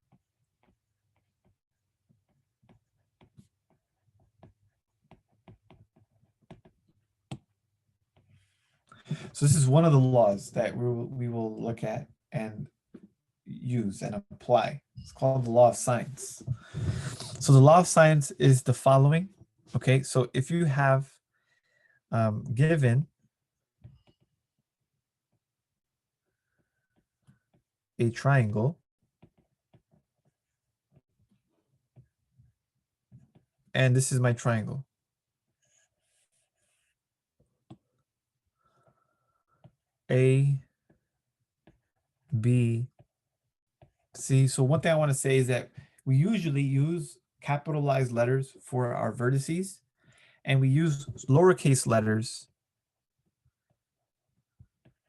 So this is one of the laws that we will look at and use and apply. It's called the law of sines. So the law of sines is the following. Okay, so if you have given a triangle, and this is my triangle. A, B, C. So one thing I want to say is that we usually use capitalized letters for our vertices, and we use lowercase letters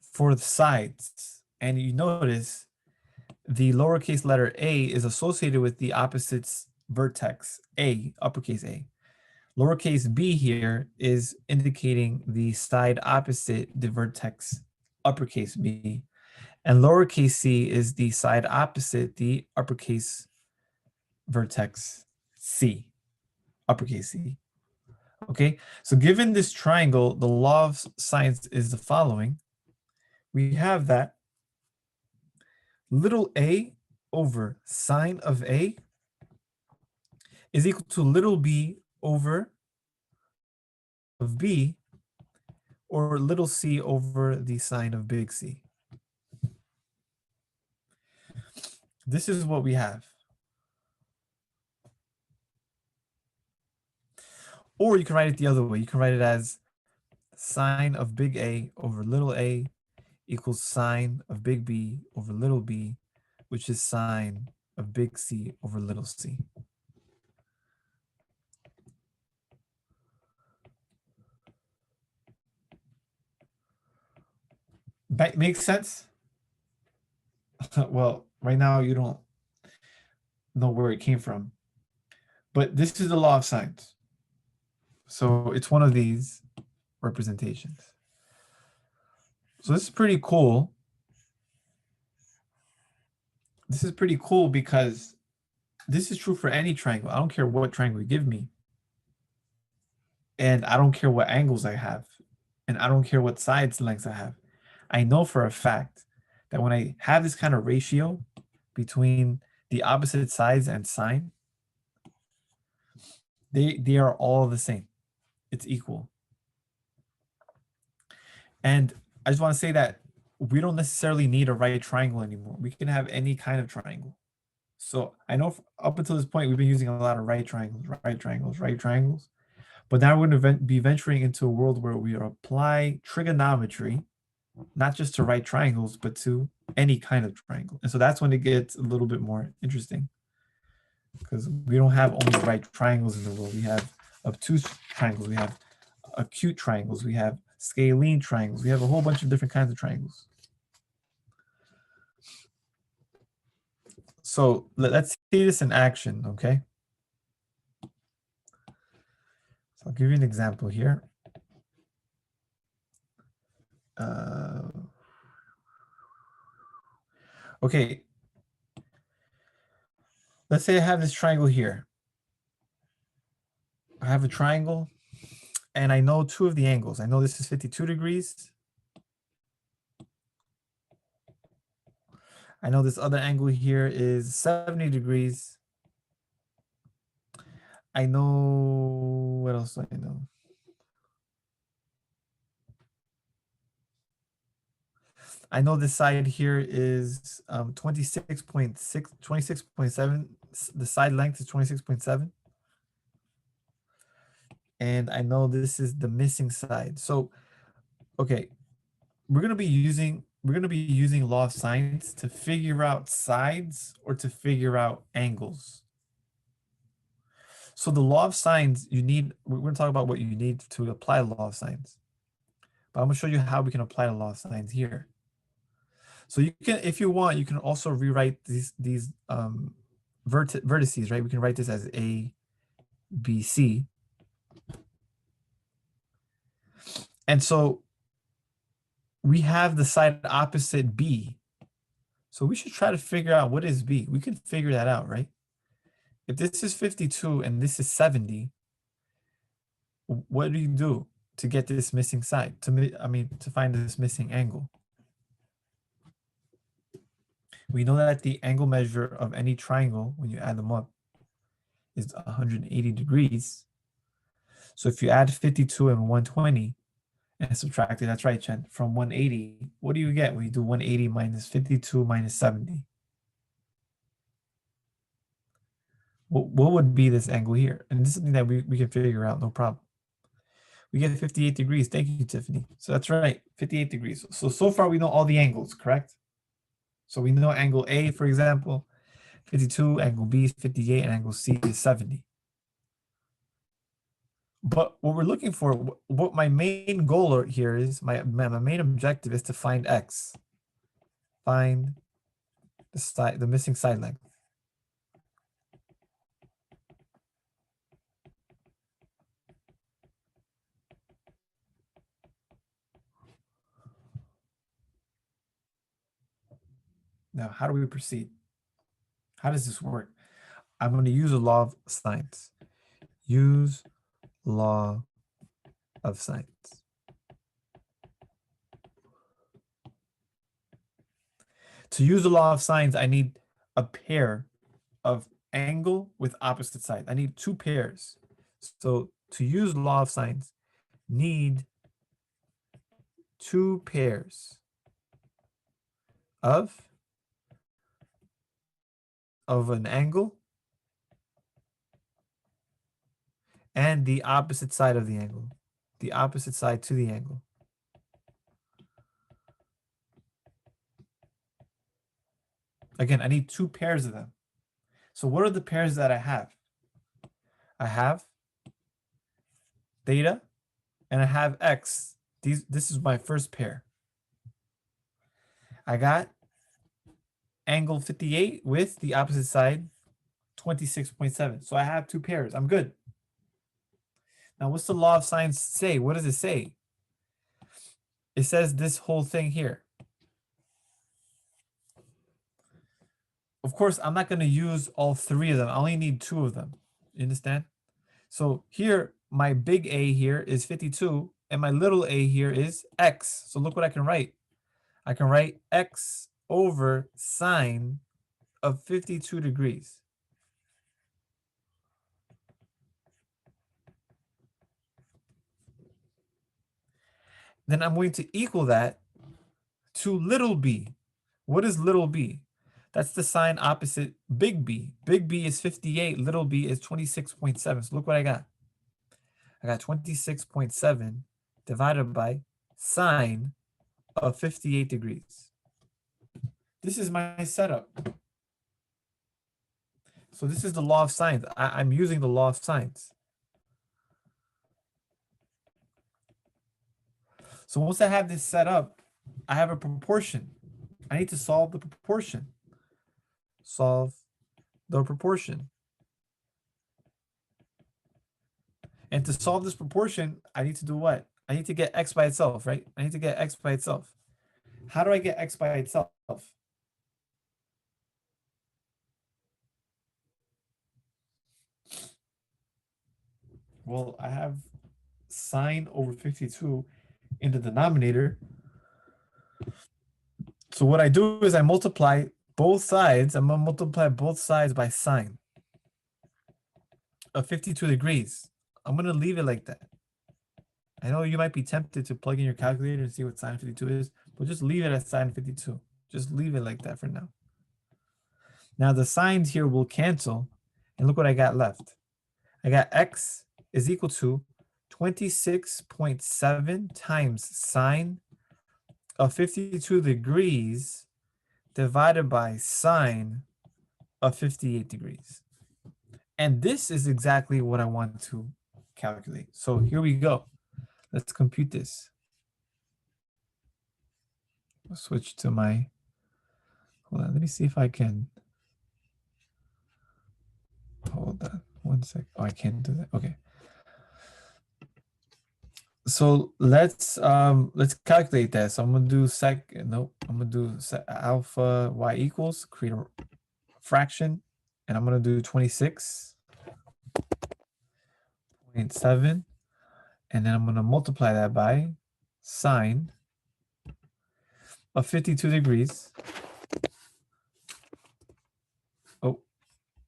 for the sides. And you notice the lowercase letter a is associated with the opposites vertex, A, uppercase A. Lowercase b here is indicating the side opposite the vertex, uppercase B. And lowercase c is the side opposite the uppercase vertex C, uppercase C. Okay, so given this triangle, the law of sines is the following. We have that little a over sine of A is equal to little b over of B, or little c over the sine of big C. This is what we have. Or you can write it the other way. You can write it as sine of big A over little a equals sine of big B over little b, which is sine of big C over little c. Makes sense? Well, right now you don't know where it came from, but this is the law of sines. So it's one of these representations. So this is pretty cool. This is pretty cool because this is true for any triangle. I don't care what triangle you give me. And I don't care what angles I have. And I don't care what sides lengths I have. I know for a fact that when I have this kind of ratio between the opposite sides and sine, they are all the same. It's equal. And I just want to say that we don't necessarily need a right triangle anymore. We can have any kind of triangle. So I know up until this point, we've been using a lot of right triangles, right triangles, right triangles. But now we're going to be venturing into a world where we apply trigonometry, not just to right triangles, but to any kind of triangle. And so that's when it gets a little bit more interesting, because we don't have only right triangles in the world. We have obtuse triangles, we have acute triangles, we have scalene triangles, we have a whole bunch of different kinds of triangles. So let's see this in action, okay? So I'll give you an example here. Okay, let's say I have this triangle here. I have a triangle, and I know two of the angles. I know this is 52 degrees. I know this other angle here is 70 degrees. I know, what else do I know? I know this side here is 26.6, 26.7. The side length is 26.7. And I know this is the missing side. So, okay, we're gonna be using law of sines to figure out sides or to figure out angles. So the law of sines, we're gonna talk about what you need to apply the law of sines. But I'm gonna show you how we can apply the law of sines here. So you can, if you want, you can also rewrite these vertices, right? We can write this as A, B, C. And so we have the side opposite B. So we should try to figure out what is B. We can figure that out, right? If this is 52 and this is 70, what do you do to get this missing side? To find this missing angle? We know that the angle measure of any triangle, when you add them up, is 180 degrees. So if you add 52 and 120 and subtract it, that's right, Chen, from 180, what do you get when you do 180 minus 52 minus 70? What would be this angle here? And this is something that we can figure out, no problem. We get 58 degrees. Thank you, Tiffany. So that's right, 58 degrees. So far we know all the angles, correct? So we know angle A, for example, 52, angle B is 58, and angle C is 70. But what we're looking for, what my main goal here is, my main objective is to find X. Find the missing side length. Now, how do we proceed? How does this work? I'm going to use a law of sines. Use law of sines. To use the law of sines, I need a pair of angle with opposite sides. I need two pairs. So to use law of sines, need two pairs of an angle and the opposite side of the angle. The opposite side to the angle. Again, I need two pairs of them. So what are the pairs that I have? I have theta and I have x. This is my first pair. I got angle 58 with the opposite side 26.7. So I have two pairs. I'm good. Now, what's the law of sines say? What does it say? It says this whole thing here. Of course, I'm not going to use all three of them. I only need two of them. You understand? So here, my big A here is 52, and my little a here is x. So look what I can write. I can write x over sine of 52 degrees. Then I'm going to equal that to little b. What is little b? That's the sine opposite big B. Big B is 58, little b is 26.7. So look what I got. I got 26.7 divided by sine of 58 degrees. This is my setup. So this is the law of sines. I'm using the law of sines. So once I have this set up, I have a proportion. I need to solve the proportion. Solve the proportion. And to solve this proportion, I need to do what? I need to get x by itself, right? I need to get x by itself. How do I get x by itself? Well, I have sine over 52 in the denominator. So what I do is I multiply both sides. I'm going to multiply both sides by sine of 52 degrees. I'm going to leave it like that. I know you might be tempted to plug in your calculator and see what sine 52 is, but just leave it at sine 52. Just leave it like that for now. Now the signs here will cancel, and look what I got left. I got x is equal to 26.7 times sine of 52 degrees divided by sine of 58 degrees. And this is exactly what I want to calculate. So here we go. Let's compute this. I'll switch to my, hold on, let me see if I can, hold on one sec. Oh, I can't do that. Okay. So let's calculate that. So I'm gonna do I'm gonna do alpha y equals, create a fraction, and I'm gonna do 26.7, and then I'm gonna multiply that by sine of 52 degrees. Oh,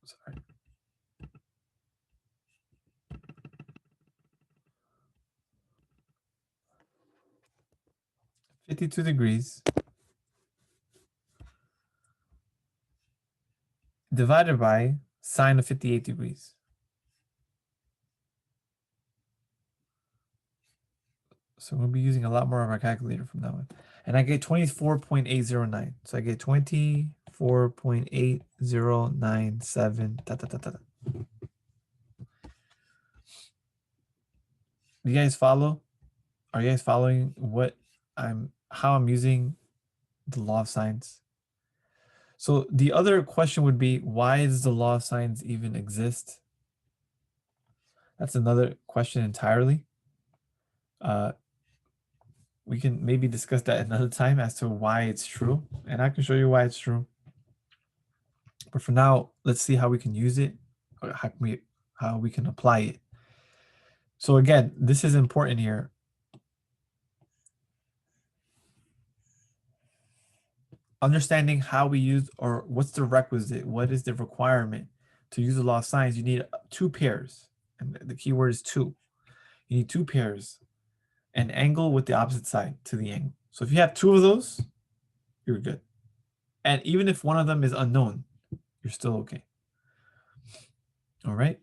sorry. 52 degrees divided by sine of 58 degrees. So we'll be using a lot more of our calculator from that one. And I get 24.809. So I get 24.8097. Do you guys follow? Are you guys following how I'm using the law of sines? So the other question would be, why does the law of sines even exist? That's another question entirely. We can maybe discuss that another time as to why it's true, and I can show you why it's true. But for now, let's see how we can use it, or how we can apply it. So again, this is important here. Understanding how we use, or what's the requisite, what is the requirement to use the law of sines, you need two pairs. And the key word is two. You need two pairs, an angle with the opposite side to the angle. So if you have two of those, you're good. And even if one of them is unknown, you're still okay. All right.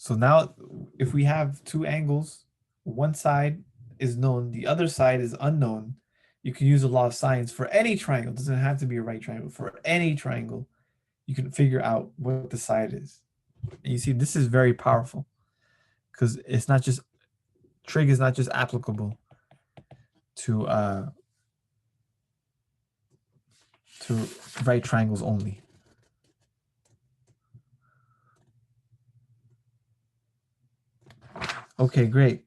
So now if we have two angles, one side is known, the other side is unknown, you can use the law of sines for any triangle. It doesn't have to be a right triangle. For any triangle, you can figure out what the side is. And you see, this is very powerful because it's not just, trig is not just applicable to right triangles only. Okay, great.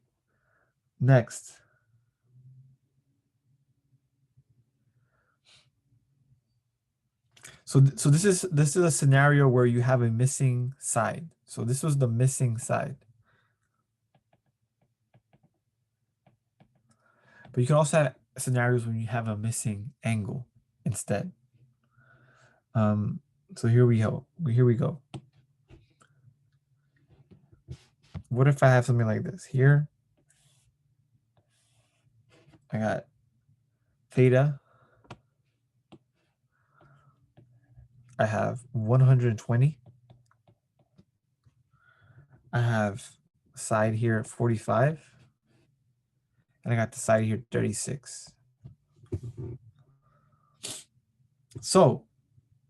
Next. So this is a scenario where you have a missing side. So this was the missing side. But you can also have scenarios when you have a missing angle instead. So here we go. What if I have something like this? Here, I got theta. I have 120. I have side here at 45. And I got the side here 36. So,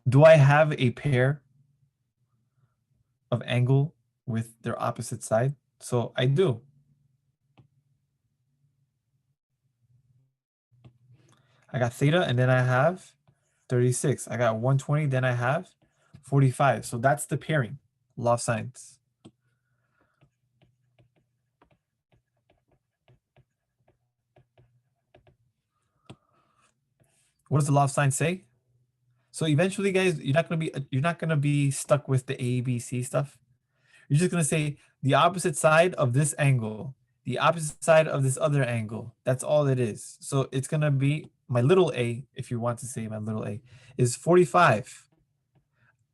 do I have a pair of angle with their opposite side? So I do. I got theta, and then I have 36. I got 120, then I have 45. So that's the pairing, law of sines. What does the law of sines say? So eventually, guys, you're not gonna be stuck with the A, B, C stuff. You're just gonna say the opposite side of this angle, the opposite side of this other angle. That's all it is. So it's gonna be my little a, if you want to say my little a, is 45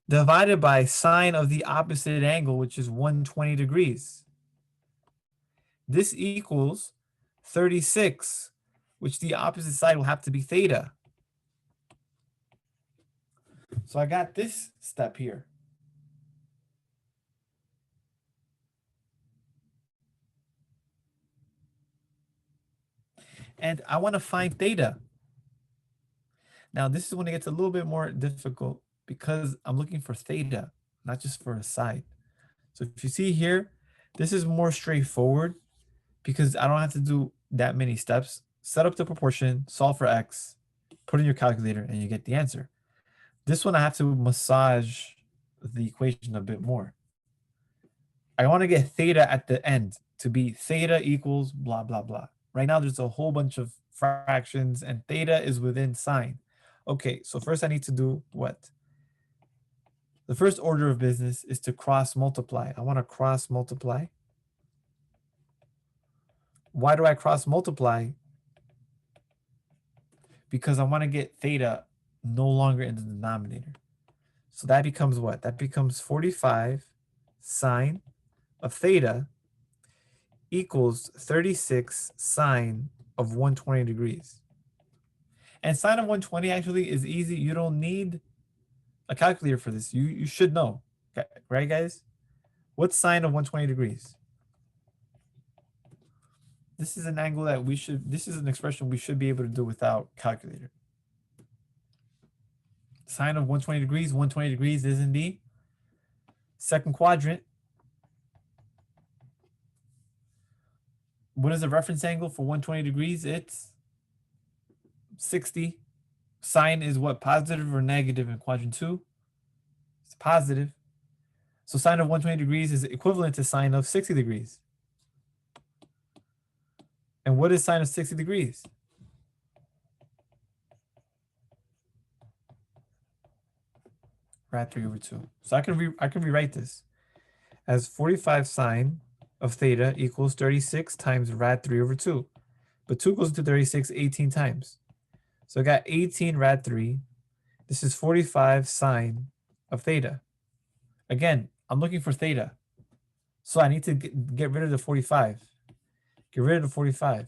divided by sine of the opposite angle, which is 120 degrees. This equals 36, which the opposite side will have to be theta. So I got this step here. And I want to find theta. Now, this is when it gets a little bit more difficult because I'm looking for theta, not just for a side. So if you see here, this is more straightforward because I don't have to do that many steps. Set up the proportion, solve for x, put in your calculator, and you get the answer. This one I have to massage the equation a bit more. I want to get theta at the end to be theta equals blah, blah, blah. Right now, there's a whole bunch of fractions, and theta is within sine. Okay, so first I need to do what? The first order of business is to cross multiply. I want to cross multiply. Why do I cross multiply? Because I want to get theta no longer in the denominator. So that becomes what? That becomes 45 sine of theta equals 36 sine of 120 degrees. And sine of 120 actually is easy. You don't need a calculator for this. You should know, right, guys? What's sine of 120 degrees? This is an angle that this is an expression we should be able to do without calculator. Sine of 120 degrees is in the second quadrant. What is the reference angle for 120 degrees? It's 60. Sine is what, positive or negative in quadrant 2? It's positive. So sine of 120 degrees is equivalent to sine of 60 degrees. And what is sine of 60 degrees? Rad 3 over 2. So I can rewrite this as 45 sine of theta equals 36 times rad 3 over 2. But 2 goes into 36 18 times. So I got 18 rad 3. This is 45 sine of theta. Again, I'm looking for theta. So I need to get rid of the 45. Get rid of the 45.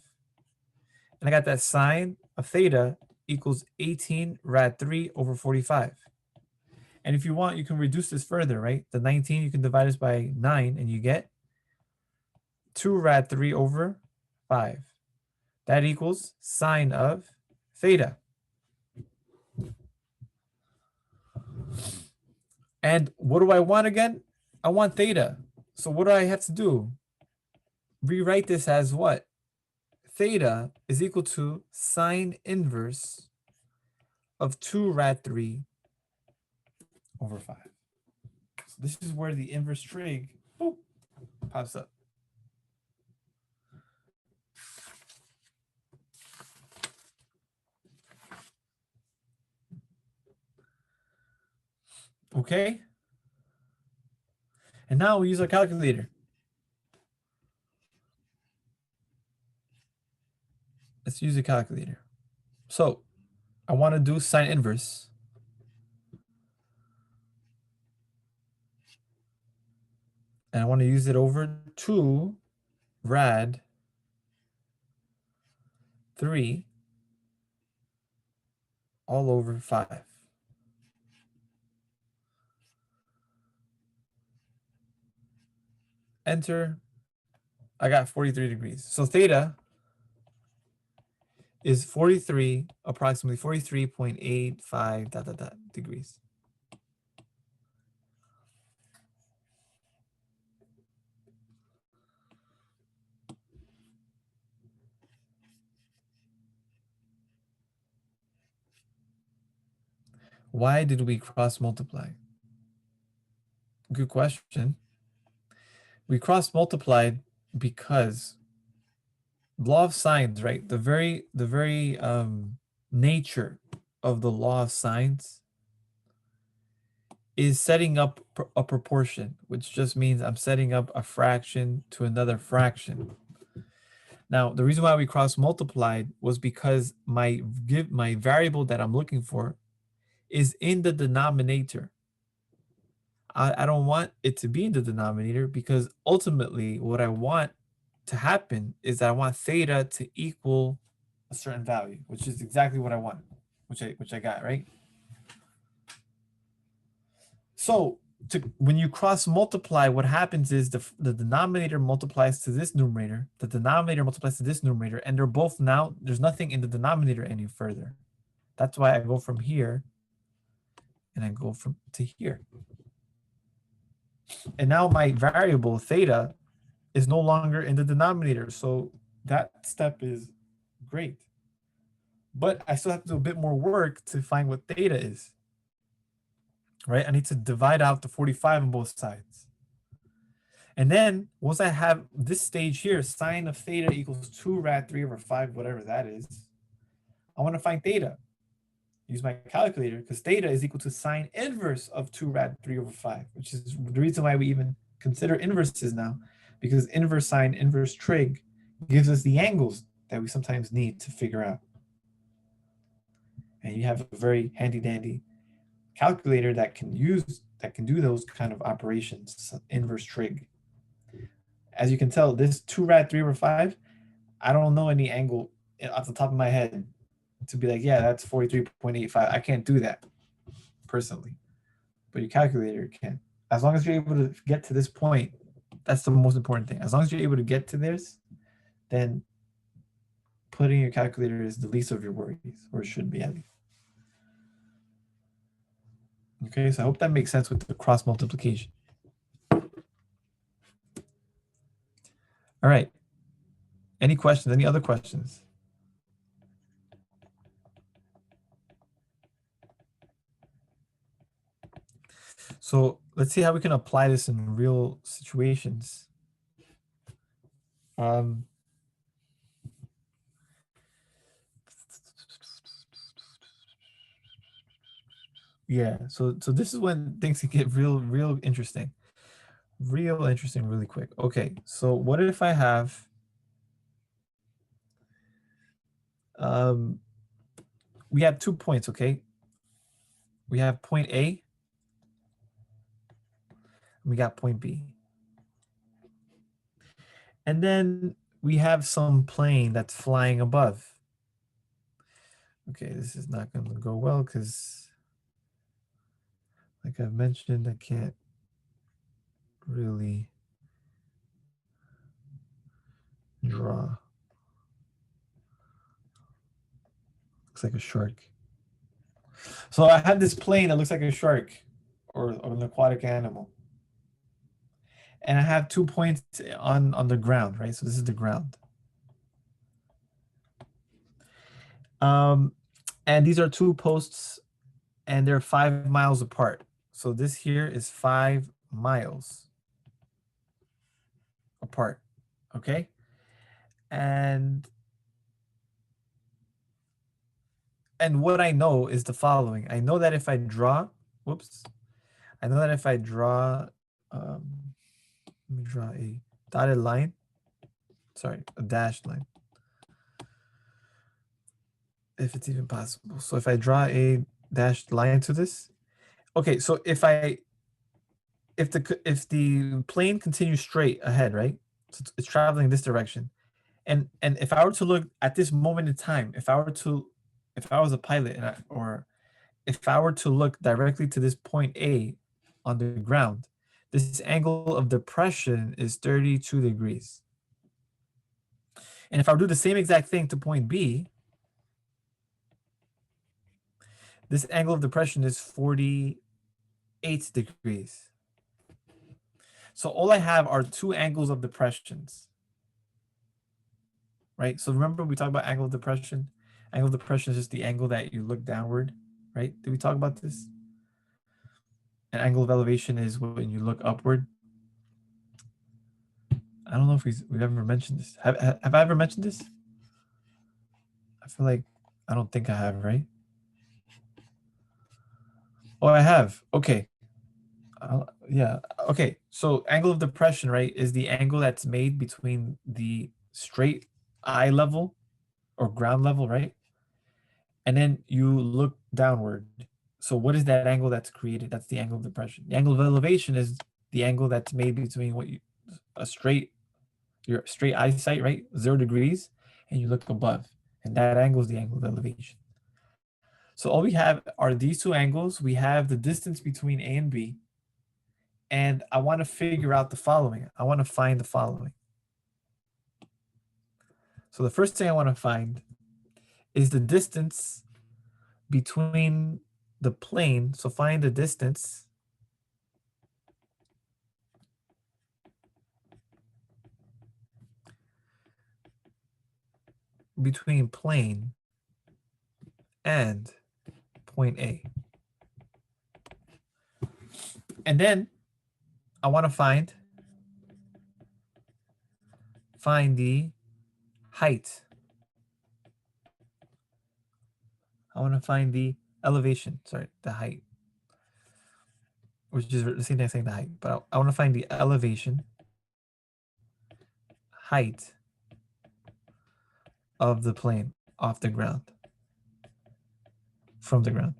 And I got that sine of theta equals 18 rad 3 over 45. And if you want, you can reduce this further, right? The 19, you can divide this by 9, and you get 2 rad 3 over 5. That equals sine of theta. And what do I want again? I want theta. So what do I have to do? Rewrite this as what? Theta is equal to sine inverse of 2 rad 3 over 5. So this is where the inverse trig boop, pops up. Okay? And now we use our calculator. Let's use a calculator. So I want to do sine inverse. And I want to use it over 2 rad 3 all over 5. Enter. I got 43 degrees. So theta is 43, approximately 43.85 ... degrees. Why did we cross multiply? Good question. We cross multiplied because law of sines, right? The very nature of the law of sines is setting up a proportion, which just means I'm setting up a fraction to another fraction. Now, the reason why we cross multiplied was because my variable that I'm looking for is in the denominator. I don't want it to be in the denominator because ultimately what I want to happen is that I want theta to equal a certain value, which is exactly what I want, which I got, right? So when you cross multiply, what happens is the denominator multiplies to this numerator, the denominator multiplies to this numerator, and they're both now, there's nothing in the denominator any further. That's why I go from here and I go from to here. And now my variable theta is no longer in the denominator. So that step is great. But I still have to do a bit more work to find what theta is. Right? I need to divide out the 45 on both sides. And then once I have this stage here, sine of theta equals 2 rad 3 over 5, whatever that is, I want to find theta. Use my calculator because theta is equal to sine inverse of 2 rad 3 over 5, which is the reason why we even consider inverses now, because inverse sine, inverse trig gives us the angles that we sometimes need to figure out. And you have a very handy dandy calculator that can do those kind of operations, inverse trig. As you can tell, this 2 rad 3 over 5, I don't know any angle off the top of my head to be like, yeah, that's 43.85. I can't do that personally, but your calculator can. As long as you're able to get to this point, that's the most important thing. As long as you're able to get to this, then putting your calculator is the least of your worries, or it should be at least. Okay, so I hope that makes sense with the cross multiplication. All right. Any questions? Any other questions? So let's see how we can apply this in real situations. Yeah, so this is when things can get real interesting. Real interesting really quick. Okay, so what if I have we have 2 points, okay? We have point A, and we got point B. And then we have some plane that's flying above. Okay, this is not going to go well because, like I've mentioned, I can't really Draw. Looks like a shark. So I have this plane that looks like a shark or an aquatic animal. And I have 2 points on the ground, right? So this is the ground. And these are 2 posts and they're 5 miles apart. So this here is 5 miles apart, okay? And what I know is the following. I know that if I draw, whoops, I know that if I draw, let me draw a dotted line, sorry, a dashed line, if it's even possible. So if I draw a dashed line to this, okay, so if the plane continues straight ahead, right? So it's traveling this direction. And if I were to look at this moment in time, if I was a pilot or if I were to look directly to this point A on the ground, this angle of depression is 32 degrees. And if I do the same exact thing to point B, this angle of depression is 48 degrees. So all I have are 2 angles of depressions, right? So remember we talked about angle of depression? Angle of depression is just the angle that you look downward, right? Did we talk about this? An angle of elevation is when you look upward. I don't know if we've ever mentioned this. Have I ever mentioned this? I feel like I don't think I have, right? Oh, I have. Okay. Yeah. Okay. So angle of depression, right, is the angle that's made between the straight eye level or ground level, right? And then you look downward. So what is that angle that's created? That's the angle of depression. The angle of elevation is the angle that's made between your straight eyesight, right? 0 degrees, and you look above. And that angle is the angle of elevation. So all we have are these 2 angles. We have the distance between A and B. And I want to figure out the following. I want to find the following. So the first thing I want to find is the distance between the plane. So find the distance between plane and point A. And then I want to find the height. I want to find the elevation, sorry, the height, which is the same thing as saying the height, but I want to find the elevation, height of the plane off the ground, from the ground.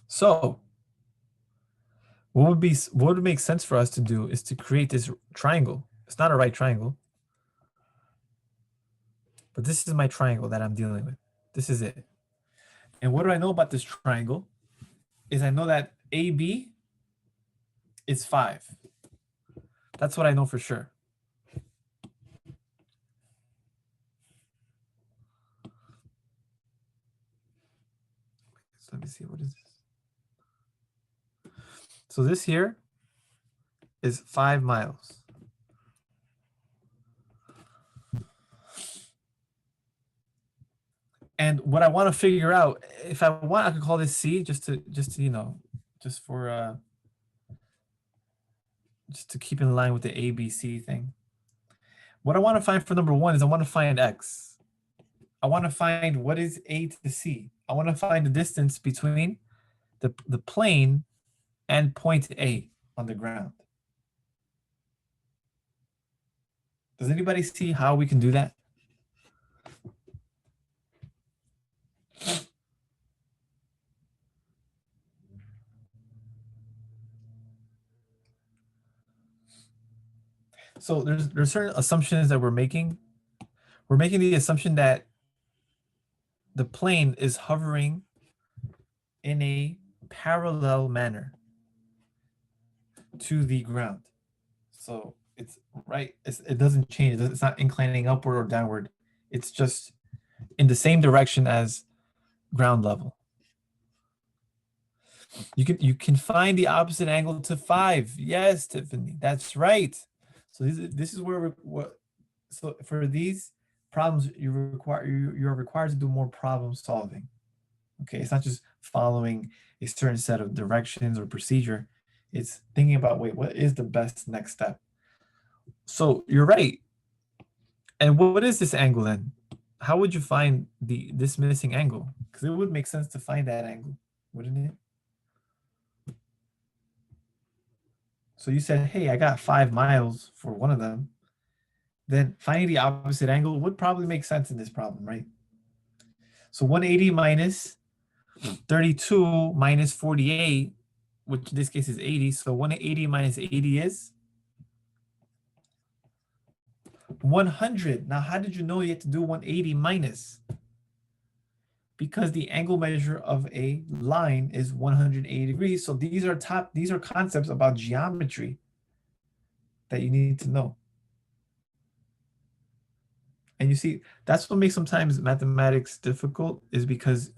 So what would make sense for us to do is to create this triangle. It's not a right triangle, but this is my triangle that I'm dealing with. This is it. And what do I know about this triangle? Is I know that AB is 5. That's what I know for sure. So let me see, what is this? So this here is 5 miles. And what I want to figure out, if I want, I could call this C just to you know, just for just to keep in line with the ABC thing. What I want to find for number 1 is I want to find X. I want to find what is A to C. I want to find the distance between the plane and point A on the ground. Does anybody see how we can do that? So there's certain assumptions that we're making. We're making the assumption that the plane is hovering in a parallel manner to the ground. So it's right, it doesn't change. It's not inclining upward or downward. It's just in the same direction as ground level. You can find the opposite angle to 5. Yes, Tiffany, that's right. So this is where so for these problems you're required to do more problem solving. Okay, it's not just following a certain set of directions or procedure. It's thinking about, wait, what is the best next step? So you're right. And what is this angle then? How would you find this missing angle? Because it would make sense to find that angle, wouldn't it? So you said, hey, I got 5 miles for one of them. Then finding the opposite angle would probably make sense in this problem, right? So 180 minus 32 minus 48, which in this case is 80. So 180 minus 80 is 100. Now, how did you know you had to do 180 minus? Because the angle measure of a line is 180 degrees. So these are concepts about geometry that you need to know. And you see, that's what makes sometimes mathematics difficult, is because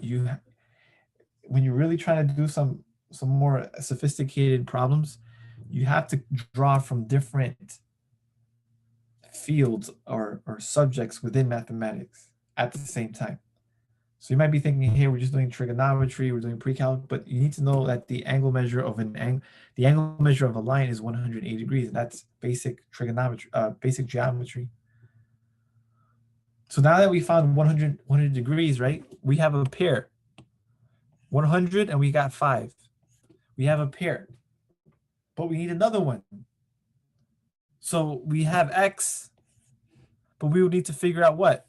when you're really trying to do some more sophisticated problems, you have to draw from different fields or subjects within mathematics at the same time. So you might be thinking, hey, we're just doing trigonometry, we're doing pre-calc, but you need to know that the angle measure of the angle measure of a line is 180 degrees. And that's basic trigonometry, basic geometry. So now that we found 100 degrees, right? We have a pair. 100 and we got 5. We have a pair, but we need another one. So we have x, but we would need to figure out what?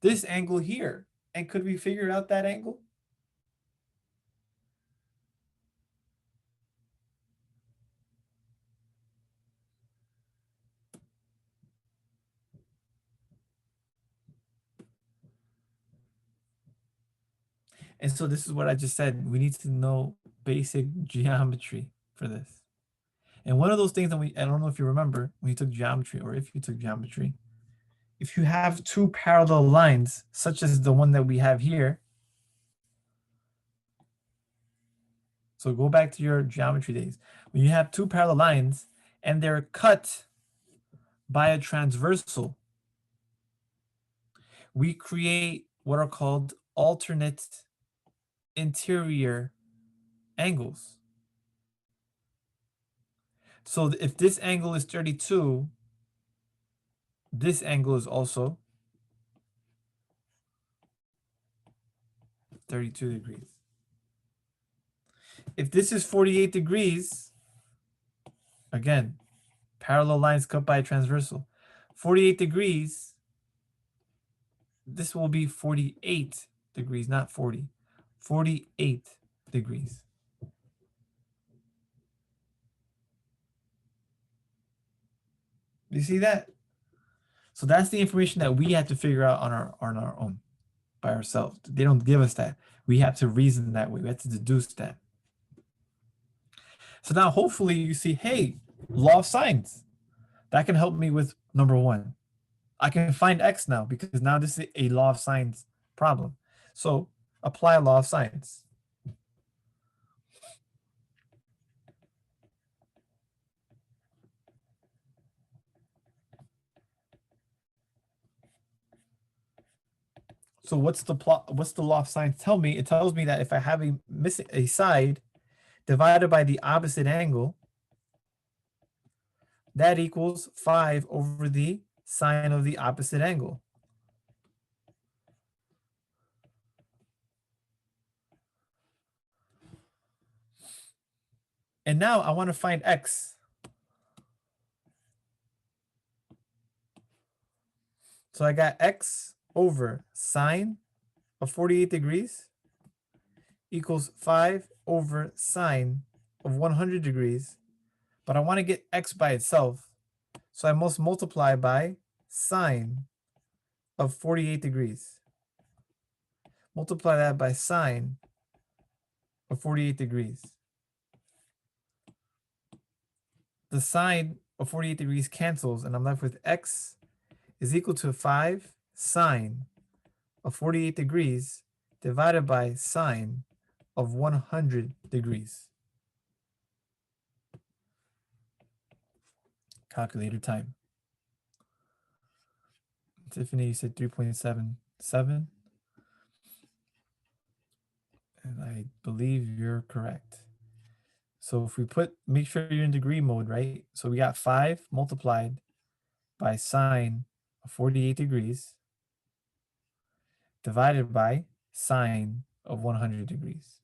This angle here. And could we figure out that angle? And so this is what I just said. We need to know basic geometry for this. And one of those things that I don't know if you remember when you took geometry, or if you took geometry, if you have two parallel lines, such as the one that we have here, so go back to your geometry days. When you have two parallel lines and they're cut by a transversal, we create what are called alternate interior angles. So if this angle is 32, this angle is also 32 degrees. If this is 48 degrees, again, parallel lines cut by a transversal. 48 degrees, this will be 48 degrees, not 40. 48 degrees. You see that? So that's the information that we have to figure out on our own, by ourselves. They don't give us that. We have to reason that way. We have to deduce that. So now hopefully you see, hey, law of sines. That can help me with number 1. I can find x now because now this is a law of sines problem. So apply law of sines. So what's the law of sines tell me? It tells me that if I have a side divided by the opposite angle, that equals 5 over the sine of the opposite angle. And now I want to find x. So I got x over sine of 48 degrees equals 5 over sine of 100 degrees. But I want to get x by itself. So I must multiply by sine of 48 degrees. Multiply that by sine of 48 degrees. The sine of 48 degrees cancels, and I'm left with x is equal to 5 sine of 48 degrees divided by sine of 100 degrees. Calculator time. Tiffany, you said 3.77. And I believe you're correct. So if we make sure you're in degree mode, right? So we got 5 multiplied by sine of 48 degrees divided by sine of 100 degrees.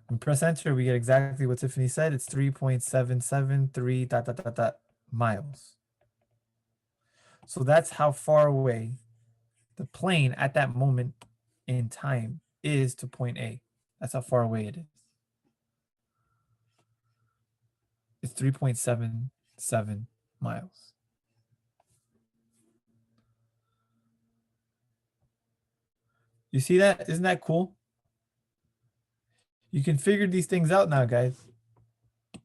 And press enter, we get exactly what Tiffany said. It's 3.773 ... miles. So that's how far away the plane at that moment in time is to point A. That's how far away it is. It's 3.77 miles. You see that? Isn't that cool? You can figure these things out now, guys.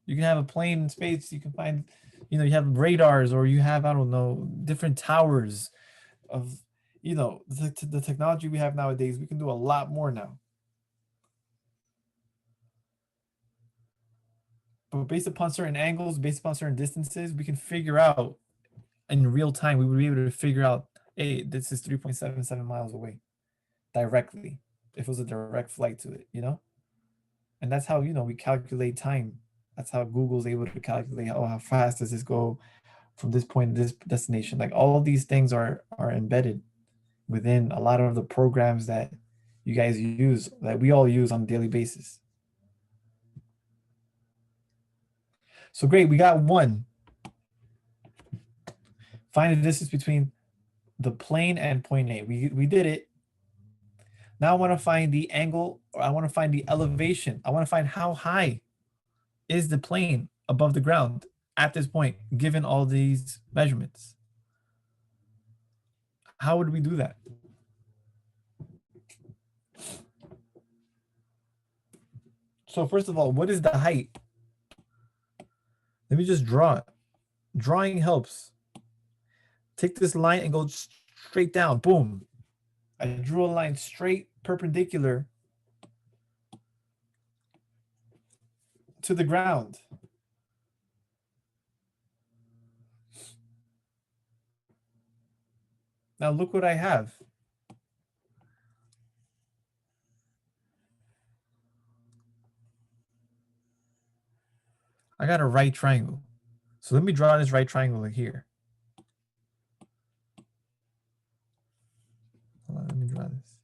You can have a plane in space. You can find, you know, you have radars, or you have, I don't know, different towers of, you know, the technology we have nowadays. We can do a lot more now. But based upon certain angles, based upon certain distances, we can figure out in real time. We would be able to figure out, hey, this is 3.77 miles away directly, if it was a direct flight to it, you know? And that's how, you know, we calculate time. That's how Google's able to calculate, oh, how fast does this go from this point to this destination? Like, all of these things are embedded within a lot of the programs that you guys use, that we all use on a daily basis. So great, we got 1. Find the distance between the plane and point A. We did it. Now I want to find the angle, or I want to find the elevation. I want to find how high is the plane above the ground at this point, given all these measurements. How would we do that? So first of all, what is the height? Let me just draw it. Drawing helps. Take this line and go straight down. Boom. I drew a line straight perpendicular to the ground. Now look what I have. I got a right triangle. So let me draw this right triangle here. Hold on, let me draw this.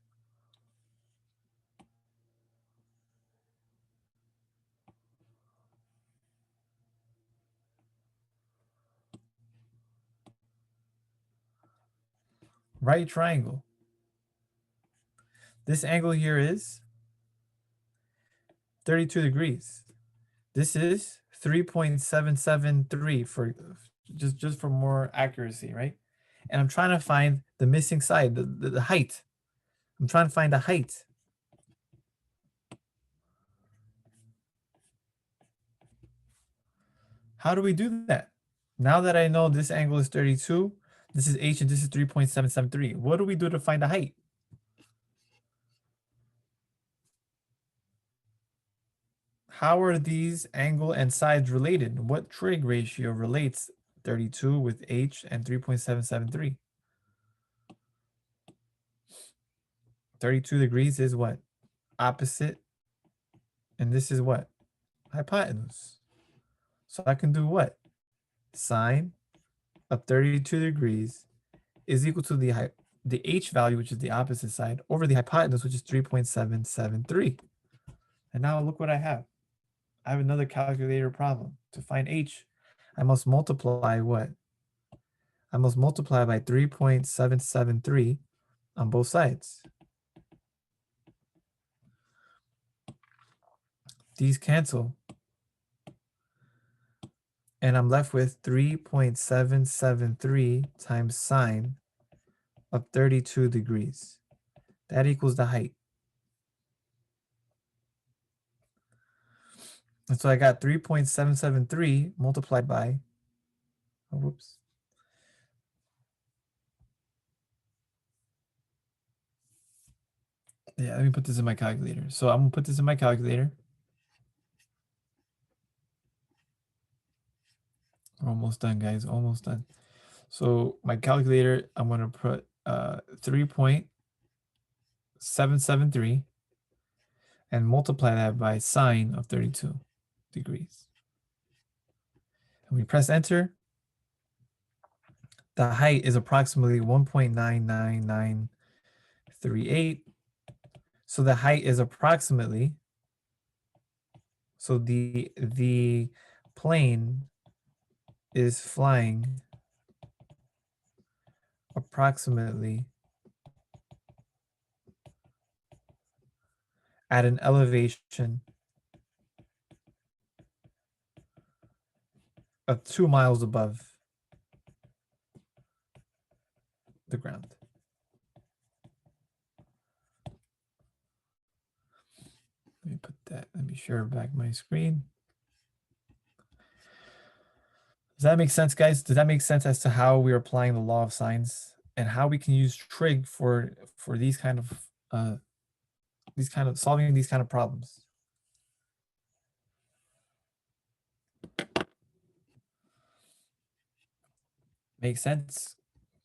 Right triangle. This angle here is 32 degrees. This is 3.773 for just for more accuracy, right? And I'm trying to find the missing side, the height. I'm trying to find the height. How do we do that? Now that I know this angle is 32, this is h, and this is 3.773. What do we do to find the height? How are these angle and sides related? What trig ratio relates 32 with h and 3.773? 32 degrees is what? Opposite. And this is what? Hypotenuse. So I can do what? Sine of 32 degrees is equal to the h value, which is the opposite side, over the hypotenuse, which is 3.773. And now look what I have. I have another calculator problem. To find h, I must multiply what? I must multiply by 3.773 on both sides. These cancel. And I'm left with 3.773 times sine of 32 degrees. That equals the height. And so I got 3.773 multiplied by, oh, whoops. Yeah, let me put this in my calculator. So I'm gonna put this in my calculator. We're almost done, guys, almost done. So my calculator, I'm gonna put 3.773 and multiply that by sine of 32 degrees. And we press enter. The height is approximately 1.99938. So the height is approximately, so the plane is flying approximately at an elevation of 2 miles above the ground. Let me put that, let me share back my screen. Does that make sense, guys? Does that make sense as to how we're applying the law of sines and how we can use trig for these kind of solving these kind of problems? Make sense?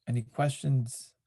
Any questions?